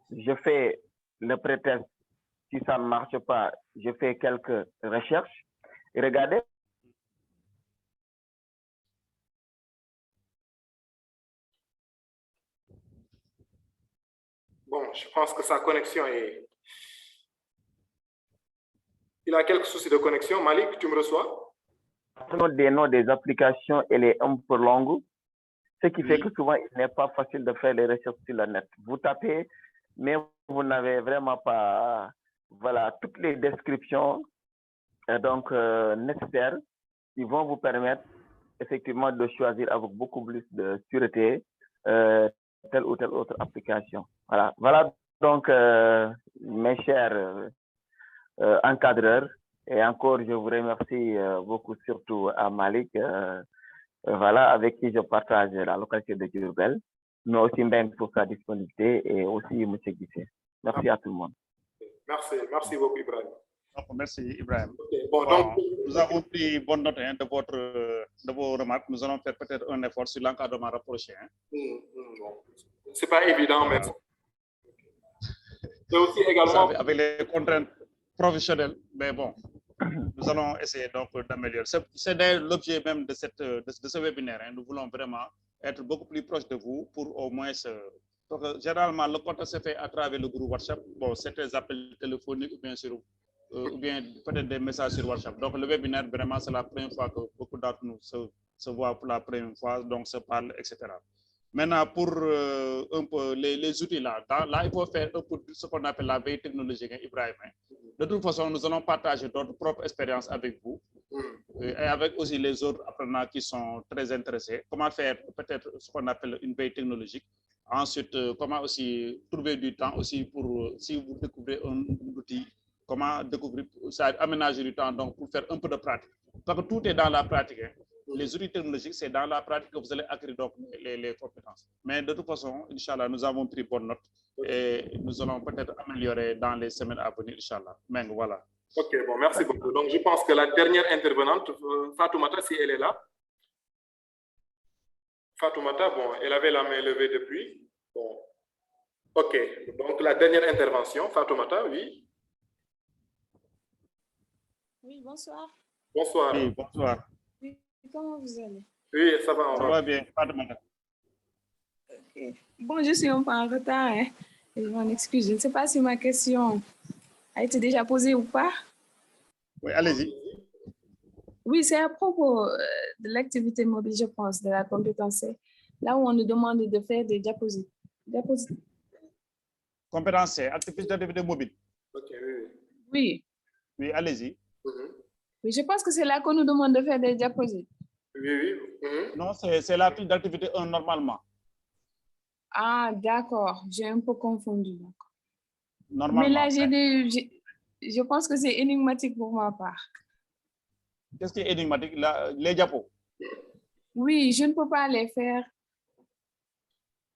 je fais le pré-test. Si ça ne marche pas, je fais quelques recherches. Et regardez. Bon, je pense que sa connexion est... Il a quelques soucis de connexion. Malik, tu me reçois? Des noms des applications, elle est un peu longue, ce qui fait que souvent, il n'est pas facile de faire les recherches sur le net. Vous tapez, mais vous n'avez vraiment pas, voilà, toutes les descriptions donc nécessaires qui vont vous permettre effectivement de choisir avec beaucoup plus de sûreté telle ou telle autre application. Voilà, voilà donc mes chers encadreurs, et encore je vous remercie beaucoup, surtout à Malik, voilà, avec qui je partage la localité de Diourbel, mais aussi Mbeng pour sa disponibilité et aussi M. Guissé. Merci à tout le monde. Merci beaucoup Ibrahim. Merci Ibrahim. Okay. Bon, donc, nous avons pris bonne note de vos remarques. Nous allons faire peut-être un effort sur l'encadrement rapproché. Bon. C'est pas évident, mais c'est aussi également avec les contraintes professionnelles, mais bon, nous allons essayer donc d'améliorer. C'est l'objet même de ce webinaire. Hein. Nous voulons vraiment être beaucoup plus proche de vous pour au moins parce que généralement le contact se fait à travers le groupe WhatsApp. Bon, c'est des appels téléphoniques ou bien peut-être des messages sur WhatsApp. Donc le webinaire, vraiment, c'est la première fois que beaucoup d'entre nous se voient pour la première fois, donc se parlent, etc. Maintenant, pour un peu les outils là, il faut faire un peu ce qu'on appelle la veille technologique, hein, Ibrahim. Hein. De toute façon, nous allons partager notre propre expérience avec vous et avec aussi les autres apprenants qui sont très intéressés. Comment faire peut-être ce qu'on appelle une veille technologique. Ensuite, comment aussi trouver du temps aussi pour, si vous découvrez un outil, comment découvrir, ça aménager du temps donc pour faire un peu de pratique. Parce que tout est dans la pratique. Hein. les outils technologiques, c'est dans la pratique que vous allez acquérir donc les compétences. Mais de toute façon, Inch'Allah, nous avons pris bonne note et nous allons peut-être améliorer dans les semaines à venir, Inch'Allah. Mais voilà. Ok, bon, merci beaucoup. Donc, je pense que la dernière intervenante, Fatoumata, si elle est là. Fatoumata, bon, elle avait la main levée depuis. Bon. Ok, donc la dernière intervention, Fatoumata, oui. Oui, bonsoir. Bonsoir. Oui, bonsoir. Oui, comment vous allez? Oui, ça va. Ça va bien, Fatoumata. Okay. Bon, je suis un peu en retard, hein. Je m'en excuse. Je ne sais pas si ma question a été déjà posée ou pas. Oui, allez-y. Oui, c'est à propos de l'activité mobile, je pense, de la compétence C, là où on nous demande de faire des diapositives. Compétence C, activité mobile. Ok, oui. Oui. Oui, allez-y. Oui, je pense que c'est là qu'on nous demande de faire des diapositives. Oui. Non, c'est la fiche d'activité 1 normalement. Ah, d'accord. J'ai un peu confondu. Normalement. Mais là, je pense que c'est énigmatique pour ma part. Qu'est-ce qui est énigmatique? Les diapos. Oui, je ne peux pas les faire.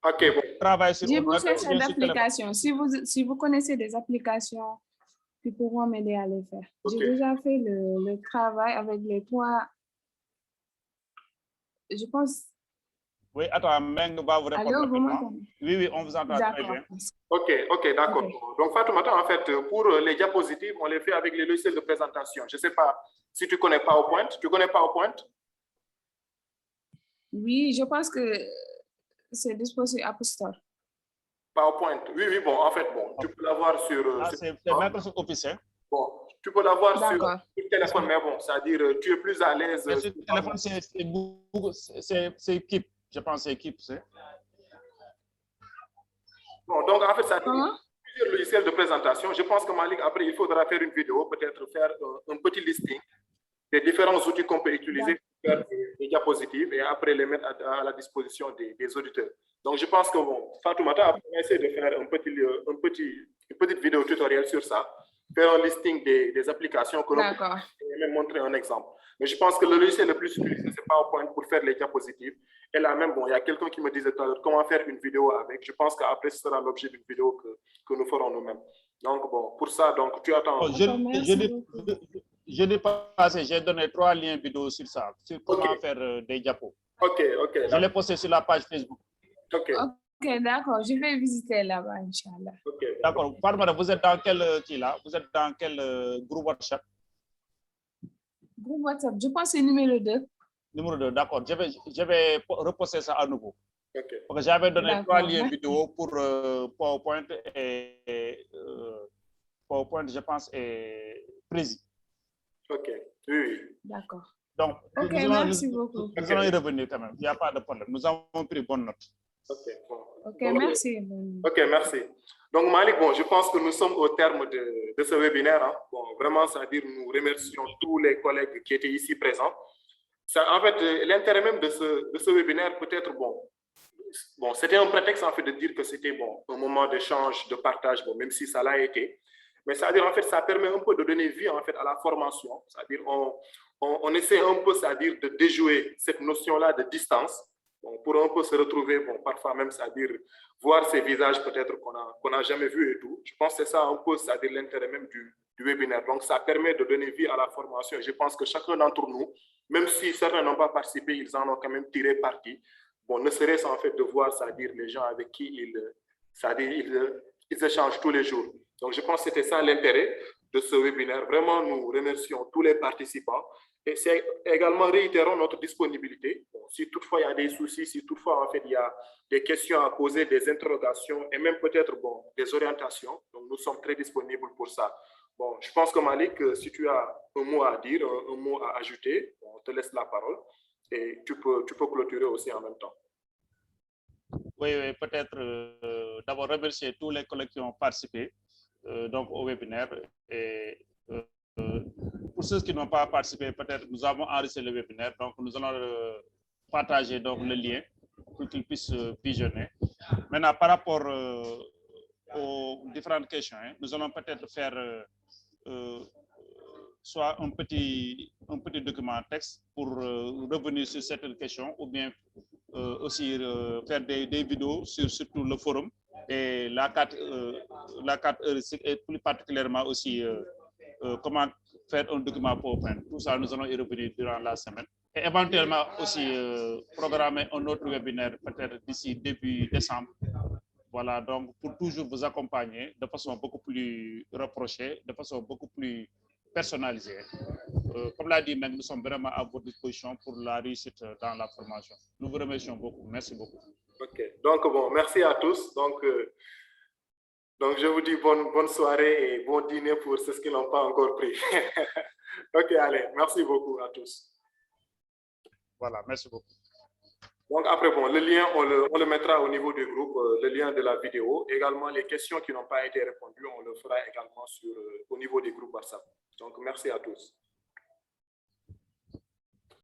Ok, bon. J'ai beau faire cette application. Si vous connaissez des applications qui pourront m'aider à les faire. Okay. J'ai déjà fait le travail avec les 3. Je pense. Oui, attends, Meng va vous répondre. Allô, vous m'entendez? Oui, on vous entend très bien. Ok, d'accord. Okay. Donc, Fatoumata, en fait, pour les diapositives, on les fait avec les logiciels de présentation. Je ne sais pas si tu connais PowerPoint. Tu connais PowerPoint? Oui, je pense que c'est disponible sur App Store. PowerPoint, oui, bon, en fait, bon, tu peux l'avoir sur... c'est Microsoft Office, hein? Bon, tu peux l'avoir sur le téléphone, mais bon, c'est-à-dire, tu es plus à l'aise... Sur le téléphone, c'est Keep. Je pense que c'est Keep, c'est... Bon, donc, en fait, ça dit plusieurs logiciels de présentation. Je pense que Malik, après, il faudra faire une vidéo, peut-être faire un petit listing des différents outils qu'on peut utiliser pour faire des diapositives et après les mettre à la disposition des auditeurs. Donc, je pense que, bon, Fatoumata a essayé de faire une petite vidéo tutoriel sur ça, faire un listing des applications que l'on peut même montrer un exemple. Mais je pense que le logiciel le plus utilisé, c'est PowerPoint pour faire les diapositives. Et là même, bon, il y a quelqu'un qui me disait tout à l'heure comment faire une vidéo avec. Je pense qu'après, ce sera l'objet d'une vidéo que nous ferons nous-mêmes. Donc, bon, pour ça, donc, tu attends. Je n'ai pas passé, j'ai donné 3 liens vidéo sur ça, sur comment faire des diapos. Ok. Je l'ai posté sur la page Facebook. Ok, d'accord. Je vais visiter là-bas, Inch'Allah. D'accord. Pardon, vous êtes dans quel Vous êtes dans quel groupe WhatsApp? Groupe WhatsApp, je pense que c'est numéro 2. Numéro 2, d'accord. Je vais reposter ça à nouveau. Parce que j'avais donné 3 liens vidéo pour PowerPoint et PowerPoint, je pense, et Prezi. Ok, oui. D'accord. Donc, merci beaucoup. Nous allons y revenir quand même. Il n'y a pas de problème. Nous avons pris bonne note. Ok, merci. Ok, merci. Donc, Malik, bon, je pense que nous sommes au terme de ce webinaire. Hein. Bon, vraiment, c'est-à-dire nous remercions tous les collègues qui étaient ici présents. En fait, l'intérêt même de ce webinaire peut être, bon, c'était un prétexte en fait de dire que c'était bon, un moment d'échange, de partage, bon, même si ça l'a été. Mais c'est-à-dire, en fait, ça permet un peu de donner vie en fait, à la formation. C'est-à-dire, on essaie un peu, c'est-à-dire, de déjouer cette notion-là de distance. Bon, pour un peu se retrouver, bon, parfois même, c'est-à-dire, voir ces visages peut-être qu'on n'a jamais vus et tout. Je pense que c'est ça un peu, c'est-à-dire, l'intérêt même du webinaire. Donc, ça permet de donner vie à la formation. Je pense que chacun d'entre nous, même si certains n'ont pas participé, ils en ont quand même tiré parti. Bon, ne serait-ce en fait de voir, c'est-à-dire, les gens avec qui ils échangent tous les jours. Donc, je pense que c'était ça l'intérêt de ce webinaire. Vraiment, nous remercions tous les participants et c'est également réitérons notre disponibilité. Bon, si toutefois il y a des soucis, si toutefois en fait il y a des questions à poser, des interrogations et même peut-être bon, des orientations, donc nous sommes très disponibles pour ça. Bon, je pense que Malik, si tu as un mot à dire, un mot à ajouter, on te laisse la parole et tu peux clôturer aussi en même temps. Oui, peut-être d'abord remercier tous les collègues qui ont participé donc au webinaire et pour ceux qui n'ont pas participé, peut-être nous avons enregistré le webinaire, donc nous allons partager donc le lien pour qu'ils puissent visionner. Maintenant, par rapport aux différentes questions, nous allons peut-être faire soit un petit document texte pour revenir sur certaines questions ou bien aussi faire des vidéos sur surtout le forum et la carte heuristique et plus particulièrement aussi comment faire un document PowerPoint. Tout ça, nous allons y revenir durant la semaine. Et éventuellement aussi programmer un autre webinaire peut-être d'ici début décembre. Voilà, donc pour toujours vous accompagner de façon beaucoup plus rapprochée, de façon beaucoup plus personnalisée. Comme l'a dit, nous sommes vraiment à votre disposition pour la réussite dans la formation. Nous vous remercions beaucoup. Merci beaucoup. OK. Donc, bon, merci à tous. Donc je vous dis bonne soirée et bon dîner pour ceux qui n'ont pas encore pris. OK, allez, merci beaucoup à tous. Voilà, merci beaucoup. Donc après, bon, le lien, on le mettra au niveau du groupe, le lien de la vidéo. Également, les questions qui n'ont pas été répondues, on le fera également au niveau des groupes WhatsApp. Donc, merci à tous.